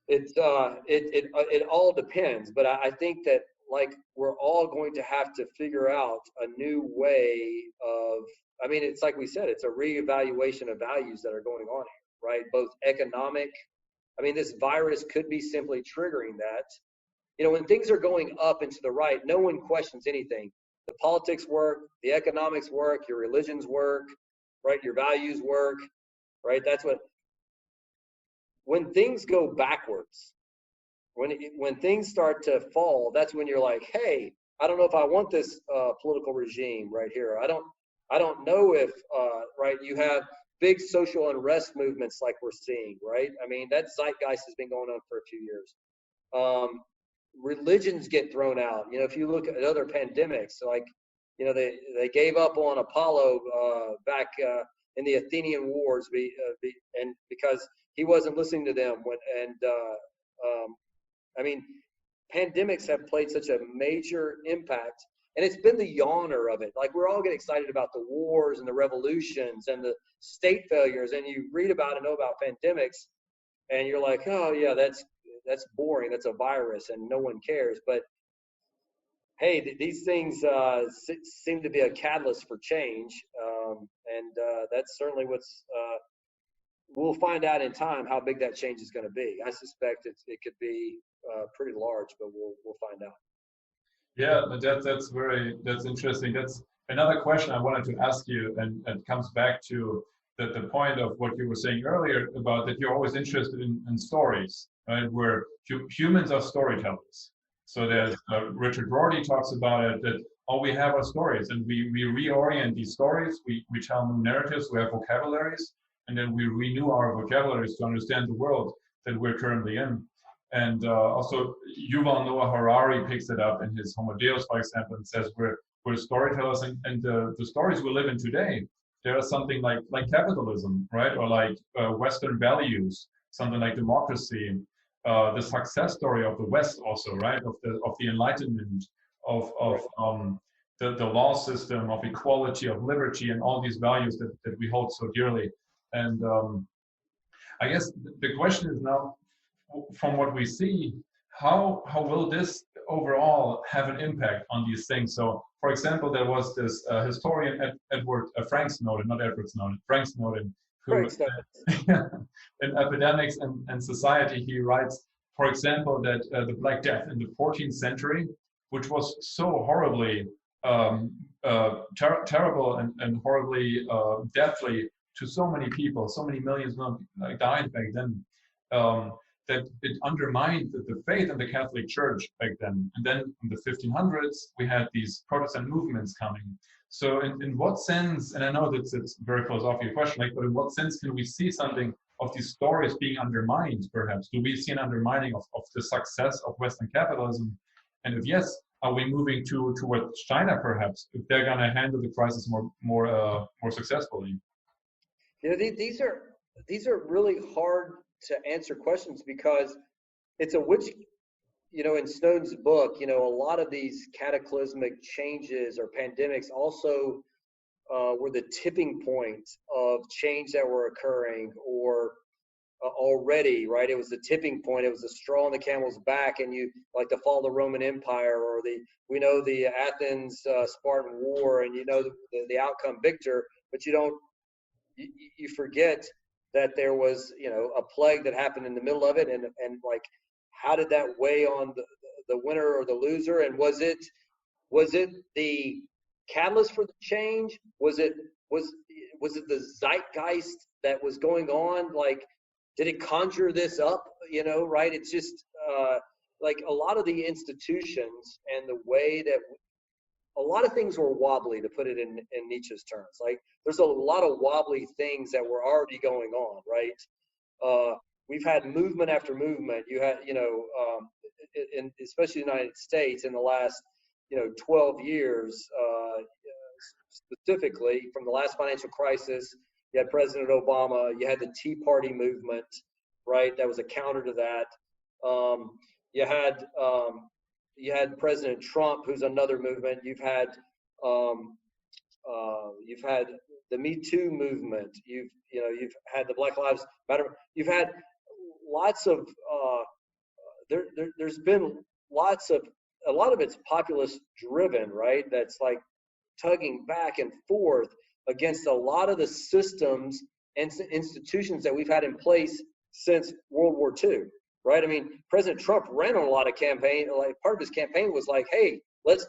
it all depends, but I think that, like, we're all going to have to figure out a new way of, it's like we said, it's a reevaluation of values that are going on right? Both economic. I mean, this virus could be simply triggering that. You know, when things are going up and to the right, no one questions anything. The politics work, the economics work, your religions work, right? Your values work, right? That's what, when things go backwards, when things start to fall, that's when you're like, hey, I don't know if I want this political regime right here. I don't know if, right, you have big social unrest movements like we're seeing, right? I mean, that zeitgeist has been going on for a few years. Religions get thrown out. You know, if you look at other pandemics, like, you know, they gave up on Apollo back in the Athenian Wars, and because he wasn't listening to them. I mean, pandemics have played such a major impact, and it's been the yawner of it. Like, we're all getting excited about the wars and the revolutions and the state failures, and you read about and know about pandemics, and you're like, oh yeah, that's boring. That's a virus, and no one cares. But hey, these things seem to be a catalyst for change, and that's certainly what's. We'll find out in time how big that change is going to be. I suspect it could be pretty large, but we'll find out. Yeah, that's interesting. That's another question I wanted to ask you, and comes back to the point of what you were saying earlier about that you're always interested in stories, right? Where humans are storytellers. So there's Richard Rorty talks about it, that all we have are stories, and we reorient these stories. We tell new narratives. We have vocabularies, and then we renew our vocabularies to understand the world that we're currently in. And also, Yuval Noah Harari picks it up in his Homo Deus, for example, and says we're storytellers, and the stories we live in today, there are something like capitalism, right, or like Western values, something like democracy, the success story of the West, also, right, of the Enlightenment, of the law system, of equality, of liberty, and all these values that we hold so dearly. And I guess the question is now, from what we see, how will this overall have an impact on these things? So, for example, there was this historian, Frank Snowden, not Edward Snowden, Frank Snowden, who in Epidemics and Society, he writes, for example, that the Black Death in the 14th century, which was so horribly terrible and horribly deathly to so many people, so many millions died back then, that it undermined the faith in the Catholic Church back then. And then in the 1500s, we had these Protestant movements coming. So in what sense, and I know that it's a very philosophical question, but in what sense can we see something of these stories being undermined, perhaps? Do we see an undermining of the success of Western capitalism? And if yes, are we moving towards China, perhaps, if they're going to handle the crisis more successfully? You know, these are really hard to answer questions, because it's you know, in Snowden's book, you know, a lot of these cataclysmic changes or pandemics also were the tipping point of change that were occurring or already, right? It was the tipping point. It was the straw on the camel's back, and you, like the fall of the Roman Empire, or we know the Athens Spartan War, and you know the outcome victor, but you forget that there was, you know, a plague that happened in the middle of it, and like, how did that weigh on the winner or the loser? And was it the catalyst for the change? Was it the zeitgeist that was going on? Like, did it conjure this up? You know, right? It's just like a lot of the institutions and the way that a lot of things were wobbly, to put it in Nietzsche's terms. Like, there's a lot of wobbly things that were already going on, right? We've had movement after movement. You had, you know, especially the United States in the last, you know, 12 years, specifically from the last financial crisis. You had President Obama. You had the Tea Party movement, right? That was a counter to that. You had President Trump, who's another movement. You've had the Me Too movement. You've had the Black Lives Matter. You've had lots of there's been lots of, a lot of it's populist driven, right? That's like tugging back and forth against a lot of the systems institutions that we've had in place since World War II, right? I mean, President Trump ran on a lot of campaign. Like part of his campaign was like, hey, let's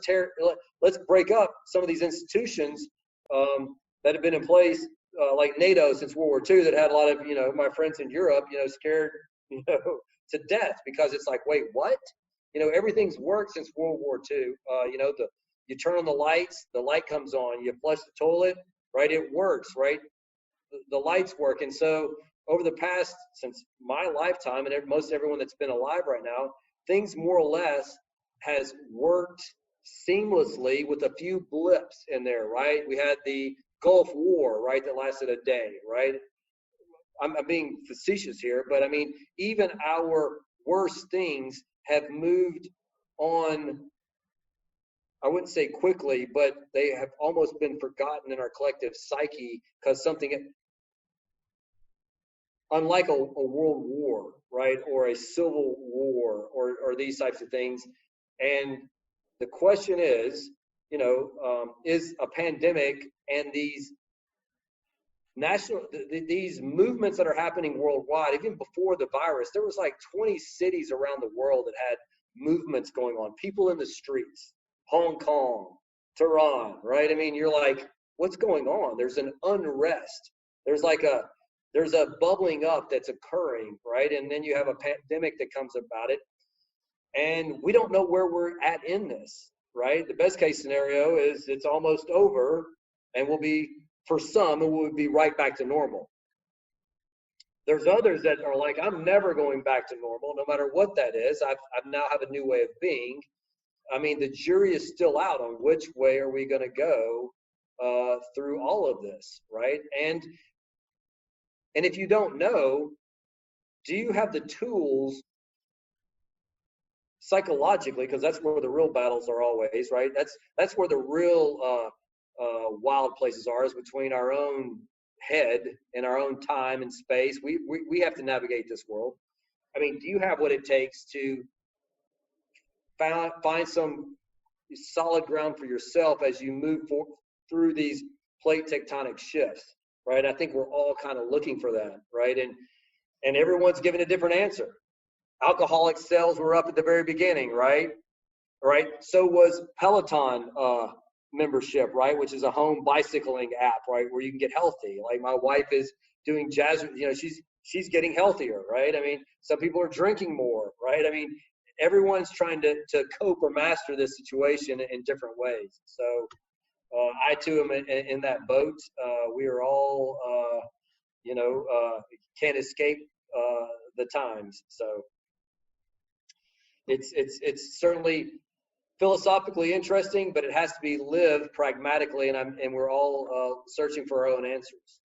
break up some of these institutions that have been in place, like NATO since World War II, that had a lot of, my friends in Europe, scared, to death, because it's like, wait, what? Everything's worked since World War II. You turn on the lights, the light comes on. You flush the toilet, right? It works, right? The lights work. And so over the past, since my lifetime, and most everyone that's been alive right now, things more or less has worked seamlessly with a few blips in there, right? We had the Gulf War, right, that lasted a day, right? I'm being facetious here, but I mean, even our worst things have moved on, I wouldn't say quickly, but they have almost been forgotten in our collective psyche, because something, unlike a world war, right, or a civil war, or these types of things. And the question is, is a pandemic and these these movements that are happening worldwide, even before the virus, there was like 20 cities around the world that had movements going on, people in the streets, Hong Kong, Tehran, right? I mean, you're like, what's going on? There's an unrest. There's a bubbling up that's occurring, right? And then you have a pandemic that comes about it. And we don't know where we're at in this, right? The best case scenario is it's almost over, and for some, it will be right back to normal. There's others that are like, I'm never going back to normal, no matter what that is. I now have a new way of being. I mean, the jury is still out on which way are we going to go through all of this, right? And if you don't know, do you have the tools psychologically, because that's where the real battles are always, right? That's where the real wild places are, is between our own head and our own time and space. We have to navigate this world. I mean, do you have what it takes to find some solid ground for yourself as you move through these plate tectonic shifts, right? I think we're all kind of looking for that, right? And everyone's giving a different answer. Alcoholic sales were up at the very beginning, right? Right. So was Peloton membership, right? Which is a home bicycling app, right? Where you can get healthy. Like my wife is doing jazz, she's getting healthier, right? I mean, some people are drinking more, right? I mean, everyone's trying to cope or master this situation in different ways. So I too am in that boat. We are all, can't escape the times. So it's certainly philosophically interesting, but it has to be lived pragmatically, and we're all searching for our own answers.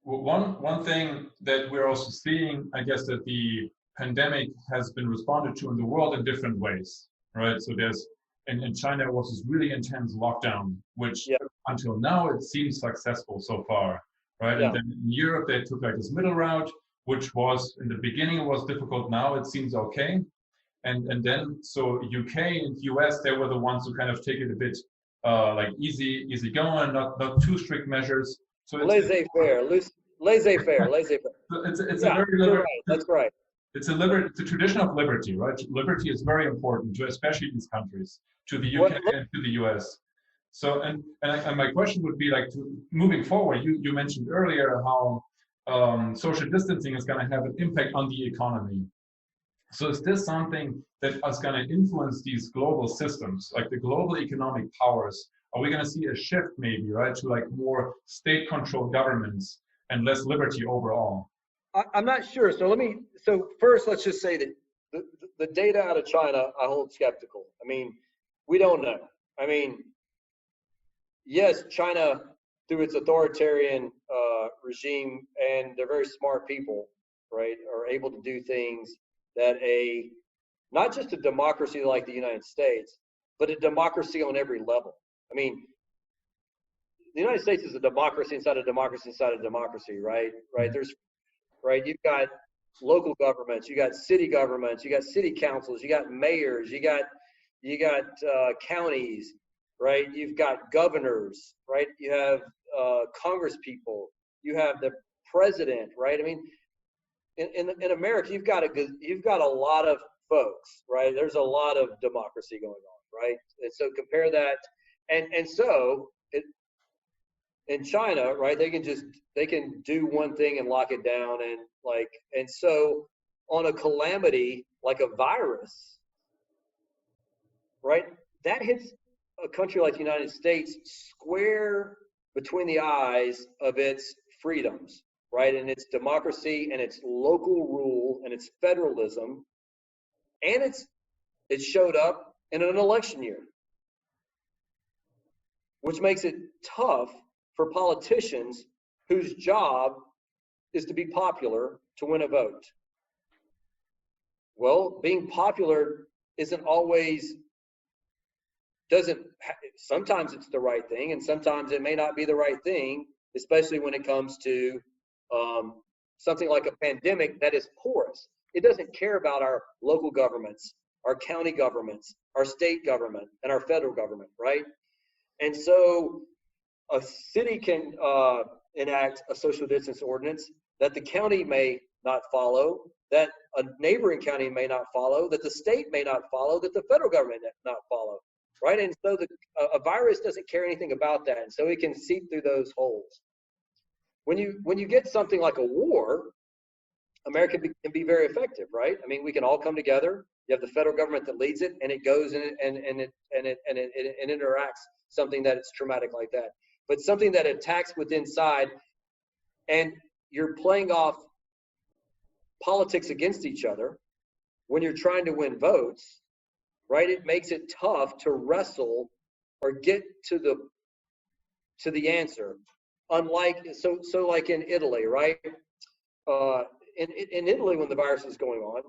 Well, one thing that we're also seeing, I guess, that the pandemic has been responded to in the world in different ways, right? So there's in China it was this really intense lockdown, which until now it seems successful so far, right? And then in Europe they took like this middle route, which was in the beginning was difficult. Now it seems okay. And then so UK and US, they were the ones who kind of take it a bit like easy going, not too strict measures. So it's laissez-faire. It's a very liberal. Right. That's right. It's a tradition of liberty, right? Liberty is very important to especially these countries, to the UK and to the US. So and my question would be like, moving forward, you mentioned earlier how social distancing is going to have an impact on the economy. So is this something that is going to influence these global systems, like the global economic powers? Are we going to see a shift maybe, right, to like more state-controlled governments and less liberty overall? I'm not sure. So first, let's just say that the data out of China, I hold skeptical. I mean, we don't know. I mean, yes, China, through its authoritarian regime, and they're very smart people, right, are able to do things that not just a democracy like the United States, but a democracy on every level. I mean, the United States is a democracy inside a democracy inside a democracy, right? Right. You've got local governments, you got city governments, you got city councils, you got mayors, you got counties, right? You've got governors, right? You have Congress people, you have the president, right? I mean, in America, you've got a lot of folks, right? There's a lot of democracy going on, right? And so compare that, and so in China, right? They can do one thing and lock it down, and so on a calamity like a virus, right? That hits a country like the United States square between the eyes of its freedoms, right? And its democracy and its local rule and its federalism, and it showed up in an election year, which makes it tough for politicians whose job is to be popular to win a vote. Well, being popular isn't always, sometimes it's the right thing, and sometimes it may not be the right thing, especially when it comes to something like a pandemic that is porous. It doesn't care about our local governments, our county governments, our state government, and our federal government, right? And so a city can enact a social distance ordinance that the county may not follow, that a neighboring county may not follow, that the state may not follow, that the federal government may not follow, right? And so a virus doesn't care anything about that, and so it can seep through those holes. When you get something like a war, America can be very effective, right? I mean, we can all come together. You have the federal government that leads it, and it goes and it interacts something that is traumatic like that. But something that attacks within inside, and you're playing off politics against each other when you're trying to win votes, right? It makes it tough to wrestle or get to the answer. Unlike like in Italy, right? In Italy, when the virus was going on,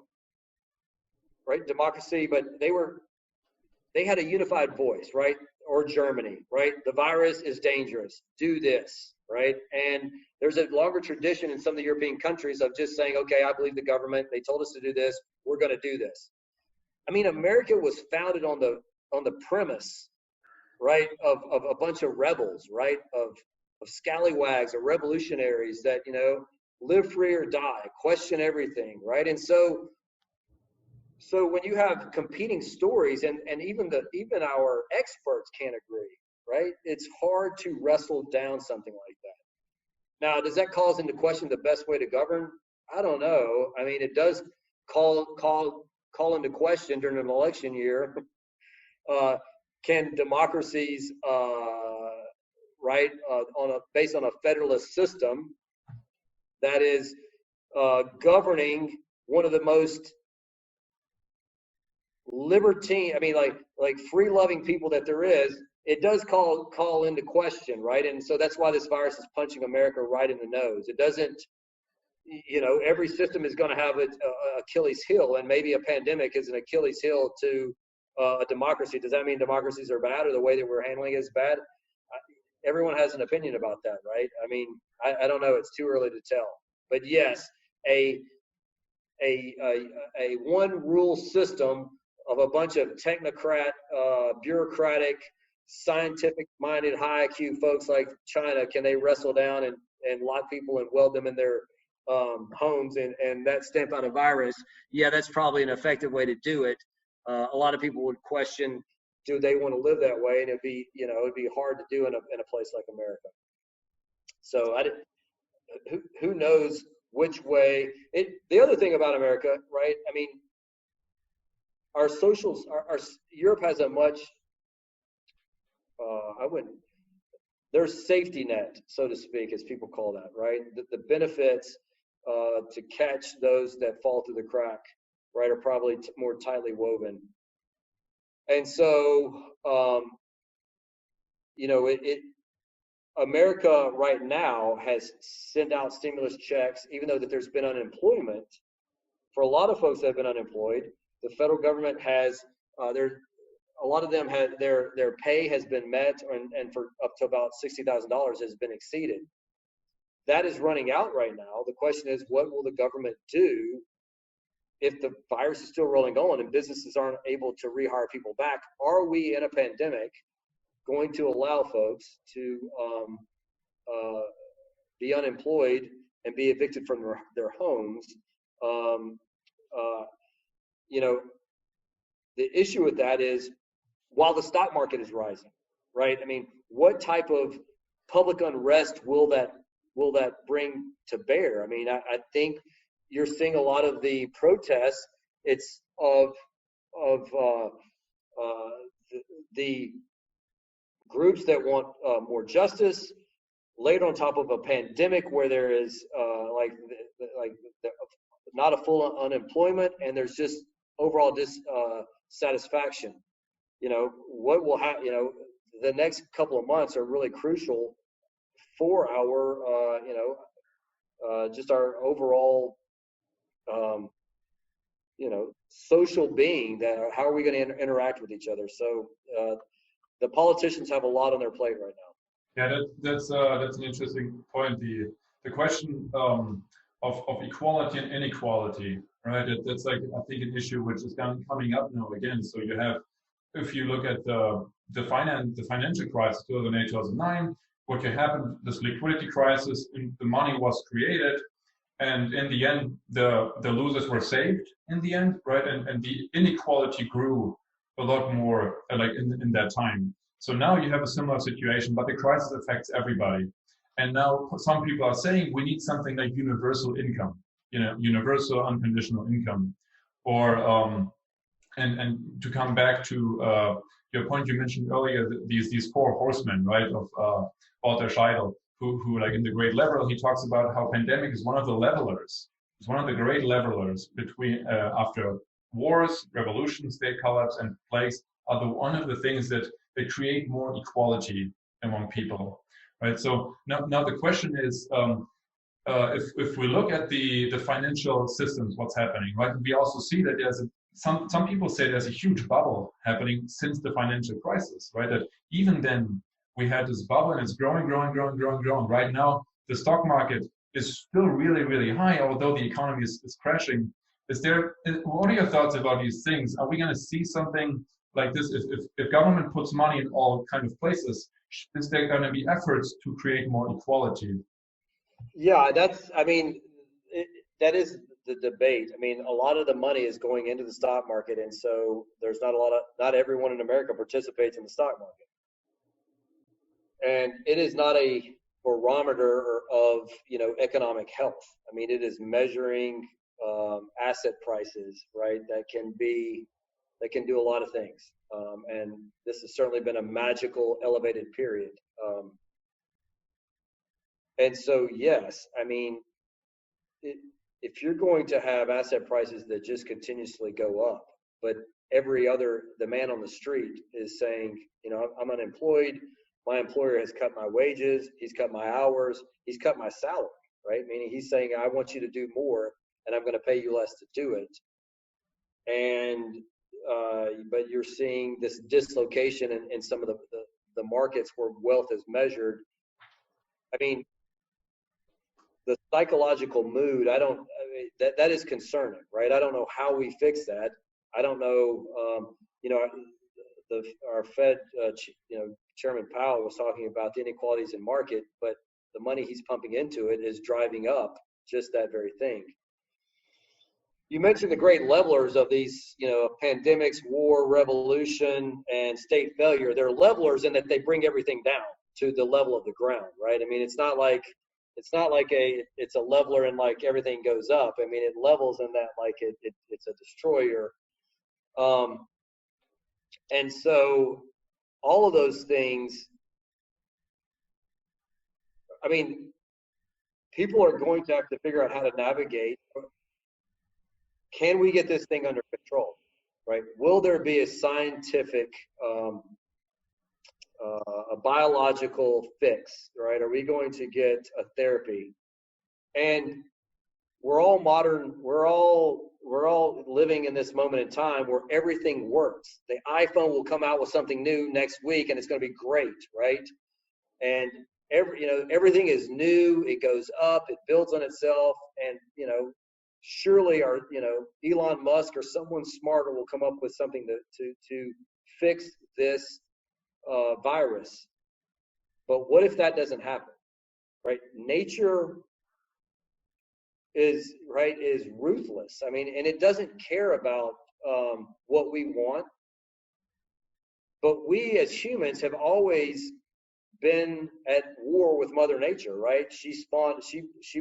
right? Democracy, but they had a unified voice, right? Or Germany, right? The virus is dangerous. Do this, right? And there's a longer tradition in some of the European countries of just saying, okay, I believe the government. They told us to do this. We're going to do this. I mean, America was founded on the premise, right, of a bunch of rebels, right, of scallywags or revolutionaries that, live free or die, question everything, right? And so when you have competing stories, and even our experts can't agree, right? It's hard to wrestle down something like that. Now, does that cause into question the best way to govern? I don't know. I mean, it does call into question during an election year. Can democracies, right, based on a federalist system that is governing one of the most libertine, I mean, like free-loving people that there is, it does call into question, right? And so that's why this virus is punching America right in the nose. It doesn't, every system is going to have an Achilles heel, and maybe a pandemic is an Achilles heel to a democracy. Does that mean democracies are bad, or the way that we're handling it is bad? Everyone has an opinion about that, right? I mean, I don't know. It's too early to tell. But yes, a one rule system of a bunch of technocrat, bureaucratic, scientific-minded, high IQ folks like China, can they wrestle down and lock people and weld them in their homes and that stamp out a virus? Yeah, that's probably an effective way to do it. A lot of people would question, do they want to live that way? And it'd be hard to do in a place like America. So who knows which way? The other thing about America, right? I mean, our socials, Europe has a much, their safety net, so to speak, as people call that, right? The benefits to catch those that fall through the crack, right, are probably more tightly woven. And so, America right now has sent out stimulus checks, even though that there's been unemployment. For a lot of folks that have been unemployed, the federal government has, a lot of them had their pay has been met, and for up to about $60,000 has been exceeded. That is running out right now. The question is, what will the government do if the virus is still rolling on and businesses aren't able to rehire people back? Are we in a pandemic going to allow folks to be unemployed and be evicted from their homes. You know, the issue with that is, while the stock market is rising, right? I mean, what type of public unrest will that bring to bear? I mean, I think you're seeing a lot of the protests. It's of the groups that want more justice, laid on top of a pandemic where there is not a full unemployment, and there's just overall dissatisfaction. You know, what will happen? You know, the next couple of months are really crucial for our, just our overall, social being. That how are we going to interact with each other? So the politicians have a lot on their plate right now. Yeah, that's an interesting point. The question of equality and inequality, right? That's like, I think, an issue which is coming up now again. So you have, if you look at the financial crisis 2008, 2009, what happened, this liquidity crisis, and the money was created, and in the end, the losers were saved in the end, right? And the inequality grew a lot more like in that time. So now you have a similar situation, but the crisis affects everybody. And now some people are saying we need something like universal income, universal unconditional income, or and to come back to your point you mentioned earlier, these four horsemen, right, of Walter Scheidel, who like in The Great Leveler, he talks about how pandemic is one of the levelers. It's one of the great levelers between after wars, revolutions, state collapse, and plagues are one of the things that create more equality among people, right? So now the question is, if we look at the financial systems, what's happening, right? We also see that there's some people say there's a huge bubble happening since the financial crisis, right? That even then we had this bubble and it's growing. Right now, the stock market is still really, really high, although the economy is crashing. What are your thoughts about these things? Are we going to see something like this if government puts money in all kind of places? Is there going to be efforts to create more equality? Yeah, that is the debate. I mean, a lot of the money is going into the stock market, and so there's not everyone in America participates in the stock market. And it is not a barometer of, economic health. I mean, it is measuring asset prices, right? That can do a lot of things. And this has certainly been a magical elevated period. And so, yes, I mean, if you're going to have asset prices that just continuously go up, but the man on the street is saying, I'm unemployed, my employer has cut my wages, he's cut my hours, he's cut my salary, right? Meaning he's saying, I want you to do more, and I'm going to pay you less to do it. And but you're seeing this dislocation in some of the markets where wealth is measured. I mean, the psychological mood, that is concerning, right? I don't know how we fix that. I don't know, our Fed, Chairman Powell was talking about the inequalities in market, but the money he's pumping into it is driving up just that very thing. You mentioned the great levelers of these, pandemics, war, revolution, and state failure. They're levelers in that they bring everything down to the level of the ground, right? I mean, it's not like it's a leveler and like everything goes up. I mean, it levels in that like it's a destroyer. And so all of those things, I mean, people are going to have to figure out how to navigate. Can we get this thing under control, right? Will there be a scientific, a biological fix, right? Are we going to get a therapy? And we're all modern, we're all living in this moment in time where everything works. The iPhone will come out with something new next week and it's going to be great, right? And everything is new, it goes up, it builds on itself, and surely Elon Musk or someone smarter will come up with something to fix this virus. But what if that doesn't happen, right? Nature is ruthless. I mean, and it doesn't care about what we want. But we as humans have always been at war with Mother Nature, right? She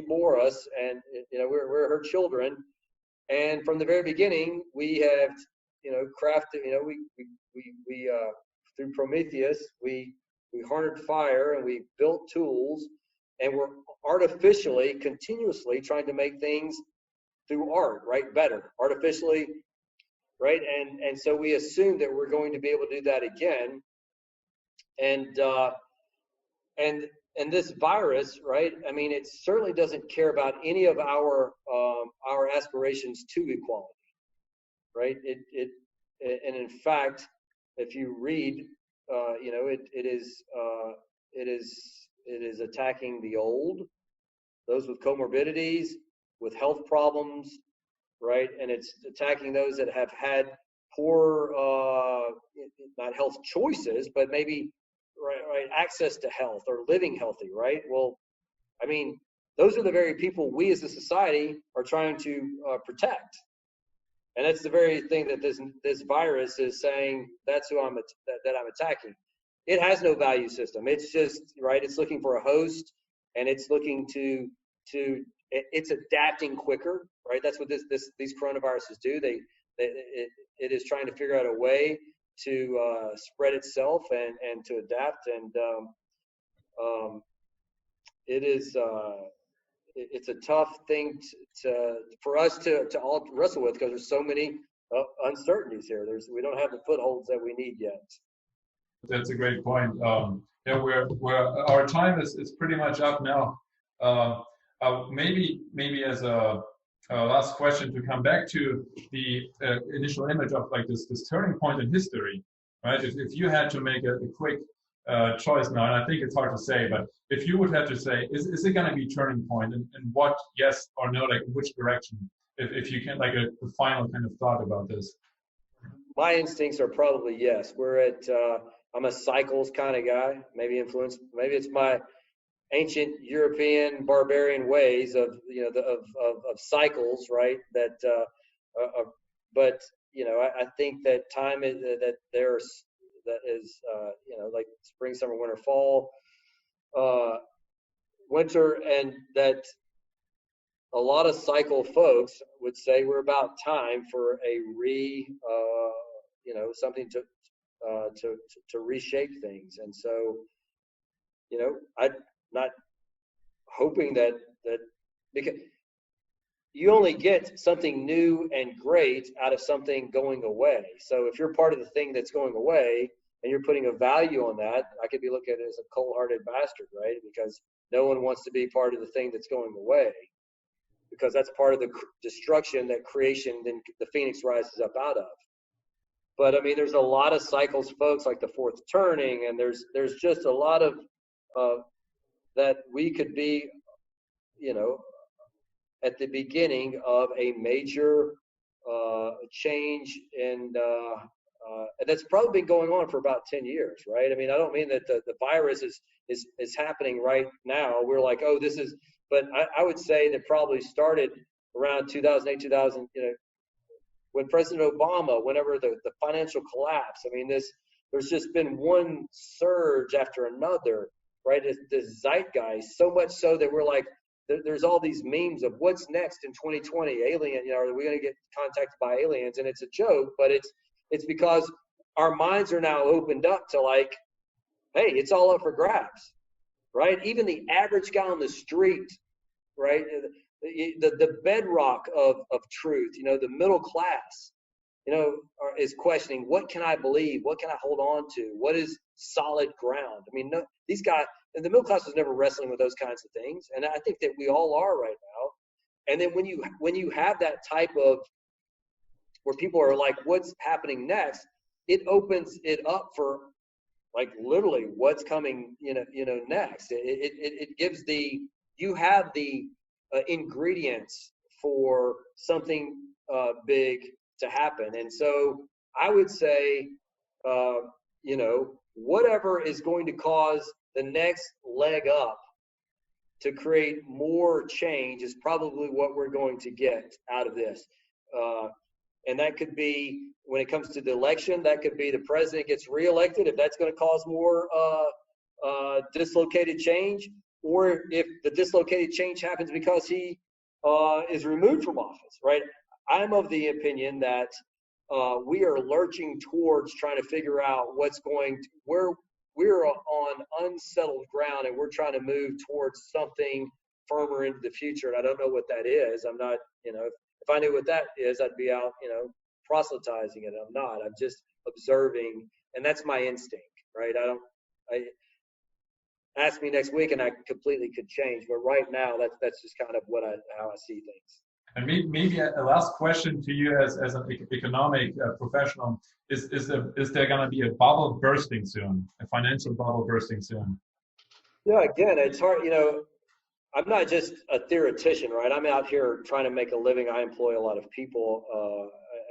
bore us, and we're her children. And from the very beginning, we have crafted. We through Prometheus, we harnessed fire and we built tools, and we're artificially, continuously trying to make things through art, right? Better, artificially, right? And so we assume that we're going to be able to do that again. And this virus, right? I mean, it certainly doesn't care about any of our aspirations to equality, right? And in fact, if you read, it is attacking the old, those with comorbidities, with health problems, right? And it's attacking those that have had poor, not health choices, but maybe right access to health or living healthy, right? Well, I mean, those are the very people we as a society are trying to protect. And that's the very thing that this virus is saying, that's who I'm attacking. It has no value system. It's just, right, it's looking for a host, and it's looking it's adapting quicker, right? That's what these coronaviruses do. It is trying to figure out a way to spread itself and to adapt. And it's a tough thing for us to all wrestle with, because there's so many uncertainties here. We don't have the footholds that we need yet. That's a great point. Our time is pretty much up now. Maybe as a last question, to come back to the initial image of like this turning point in history, right? If you had to make a quick choice now, and I think it's hard to say, but if you would have to say, is it going to be turning point, and what, yes or no, like which direction? If you can, like a final kind of thought about this. My instincts are probably yes. I'm a cycles kind of guy, maybe influenced, maybe it's my ancient European barbarian ways of cycles, right? But I think that time is like spring, summer, winter, fall, winter, and that a lot of cycle folks would say we're about time for a something to reshape things. And so, I'm not hoping that because you only get something new and great out of something going away. So if you're part of the thing that's going away and you're putting a value on that, I could be looking at it as a cold-hearted bastard, right? Because no one wants to be part of the thing that's going away, because that's part of the destruction that creation, then the phoenix rises up out of. But I mean, there's a lot of cycles, folks, like the fourth turning, and there's just a lot of that we could be, at the beginning of a major change, and that's probably been going on for about 10 years, right? I mean, I don't mean that the virus is happening right now. We're like, oh, this is, but I would say that probably started around 2008, 2000, when President Obama, whenever the financial collapse. I mean, there's just been one surge after another, right? This zeitgeist, so much so that we're like, there's all these memes of what's next in 2020, alien, are we going to get contacted by aliens? And it's a joke, but it's because our minds are now opened up to like, hey, it's all up for grabs, right? Even the average guy on the street, right? The bedrock of truth, the middle class, is questioning, what can I believe? What can I hold on to? What is solid ground? I mean, these guys, the middle class was never wrestling with those kinds of things. And I think that we all are right now. And then when you have that type of, where people are like, what's happening next? It opens it up for like literally what's coming, next. It gives you have the ingredients for something big to happen. And so I would say, whatever is going to cause the next leg up to create more change is probably what we're going to get out of this. And that could be, when it comes to the election, that could be the president gets reelected, if that's going to cause more dislocated change, or if the dislocated change happens because he is removed from office, right? I'm of the opinion that we are lurching towards trying to figure out where we're on unsettled ground, and we're trying to move towards something firmer into the future. And I don't know what that is. I'm not, if I knew what that is, I'd be out, proselytizing it. I'm not. I'm just observing, and that's my instinct, right? Ask me next week, and I completely could change. But right now, that's just kind of how I see things. And maybe a last question to you as an economic professional is there going to be a bubble bursting soon, a financial bubble bursting soon? Yeah, again, it's hard. I'm not just a theoretician, right? I'm out here trying to make a living. I employ a lot of people,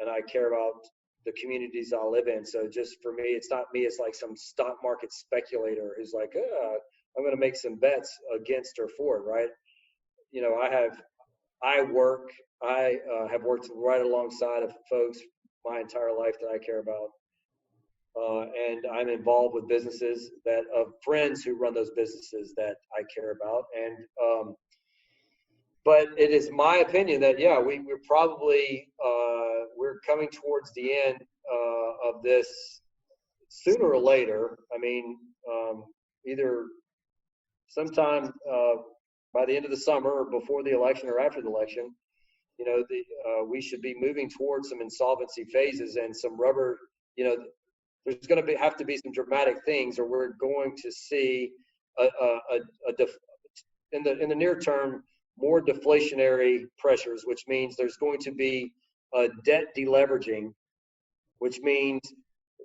and I care about the communities I live in. So just for me, it's not me. It's like some stock market speculator who's like, I'm going to make some bets against or for it, right? I have worked right alongside of folks my entire life that I care about. And I'm involved with businesses of friends who run those businesses that I care about. And, but it is my opinion that, yeah, we're probably, we're coming towards the end of this sooner or later. I mean, either sometime by the end of the summer or before the election or after the election, we should be moving towards some insolvency phases and some rubber, there's going to have to be some dramatic things, or we're going to see in the near term more deflationary pressures, which means there's going to be a debt deleveraging, which means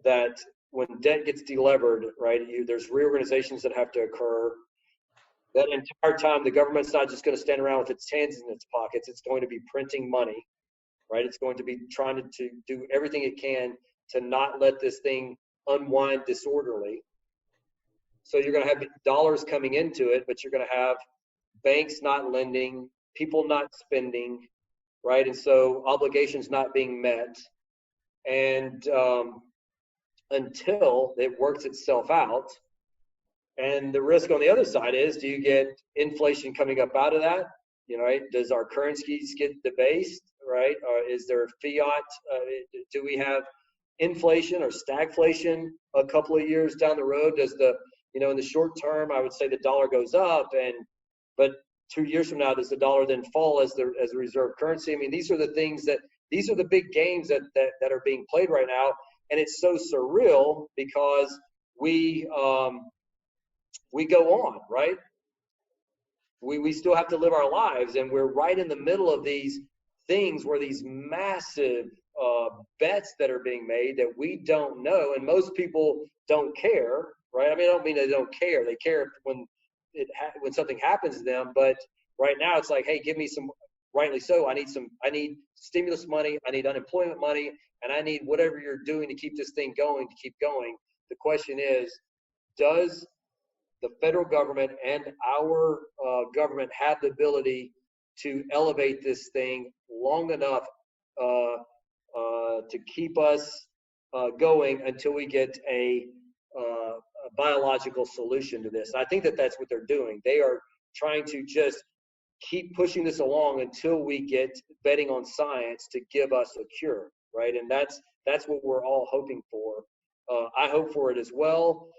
that when debt gets delevered, right, there's reorganizations that have to occur. That entire time, the government's not just going to stand around with its hands in its pockets. It's going to be printing money, right? It's going to be trying to do everything it can to not let this thing unwind disorderly. So you're going to have dollars coming into it, but you're going to have banks not lending, people not spending, right? And so obligations not being met. And until it works itself out. And the risk on the other side is, do you get inflation coming up out of that? Right? Does our currencies get debased, right? Or is there fiat? Do we have inflation or stagflation a couple of years down the road? Does in the short term, I would say the dollar goes up, but 2 years from now, does the dollar then fall as the reserve currency? I mean, these are the big games that are being played right now. And it's so surreal because we go on, right? We still have to live our lives, and we're right in the middle of these things where these massive bets that are being made that we don't know, and most people don't care, right? I mean, I don't mean they don't care. They care when something happens to them, but right now it's like, hey, give me some, rightly so, I need stimulus money, I need unemployment money, and I need whatever you're doing to keep this thing going, to keep going. The question is, does the federal government and our government have the ability to elevate this thing long enough to keep us going until we get a biological solution to this? I think that's what they're doing. They are trying to just keep pushing this along until we get betting on science to give us a cure, right? And that's what we're all hoping for. I hope for it as well.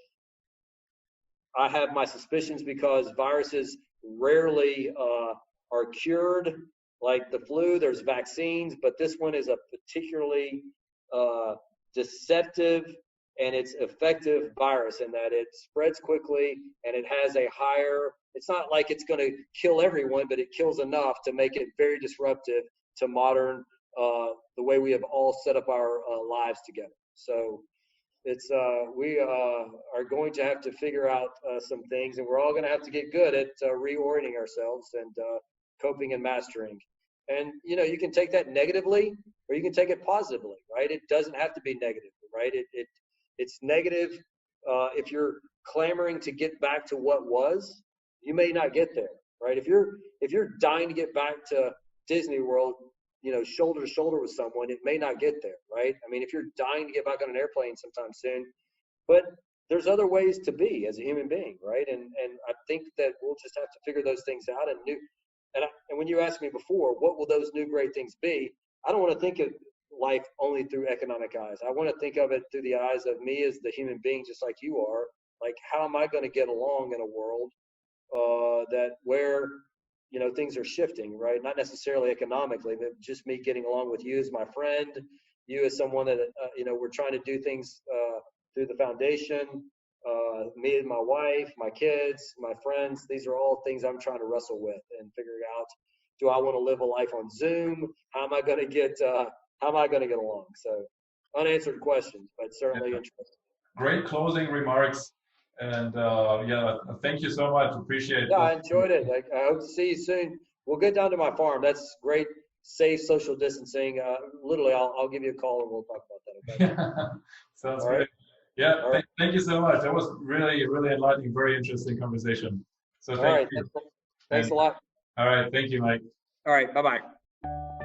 I have my suspicions because viruses rarely are cured. Like the flu, there's vaccines, but this one is a particularly deceptive and it's effective virus in that it spreads quickly and it has a higher, it's not like it's going to kill everyone, but it kills enough to make it very disruptive to modern, the way we have all set up our lives together. So it's we are going to have to figure out some things, and we're all going to have to get good at reorienting ourselves and coping and mastering. And you can take that negatively or you can take it positively, right? It doesn't have to be negative, right? It's negative if you're clamoring to get back to what was. You may not get there, right? If you're dying to get back to Disney World, shoulder to shoulder with someone, it may not get there, right? I mean, if you're dying to get back on an airplane sometime soon, but there's other ways to be as a human being, right? And I think that we'll just have to figure those things out. And when you asked me before, what will those new great things be? I don't want to think of life only through economic eyes. I want to think of it through the eyes of me as the human being, just like you are. Like, how am I going to get along in a world where things are shifting, right? Not necessarily economically, but just me getting along with you as my friend, you as someone that we're trying to do things through the foundation. Me and my wife, my kids, my friends, these are all things I'm trying to wrestle with and figure out, do I want to live a life on Zoom? How am I going to get along? So unanswered questions, but certainly interesting. Great closing remarks. And thank you so much. Appreciate it. Yeah, I enjoyed it. I hope to see you soon. We'll get down to my farm. That's great. Safe social distancing. Literally, I'll give you a call and we'll talk about that. Okay? Sounds great. Yeah, thank you so much. That was really, really enlightening, very interesting conversation. So thank you. Thanks a lot. All right. Thank you, Mike. All right. Bye-bye.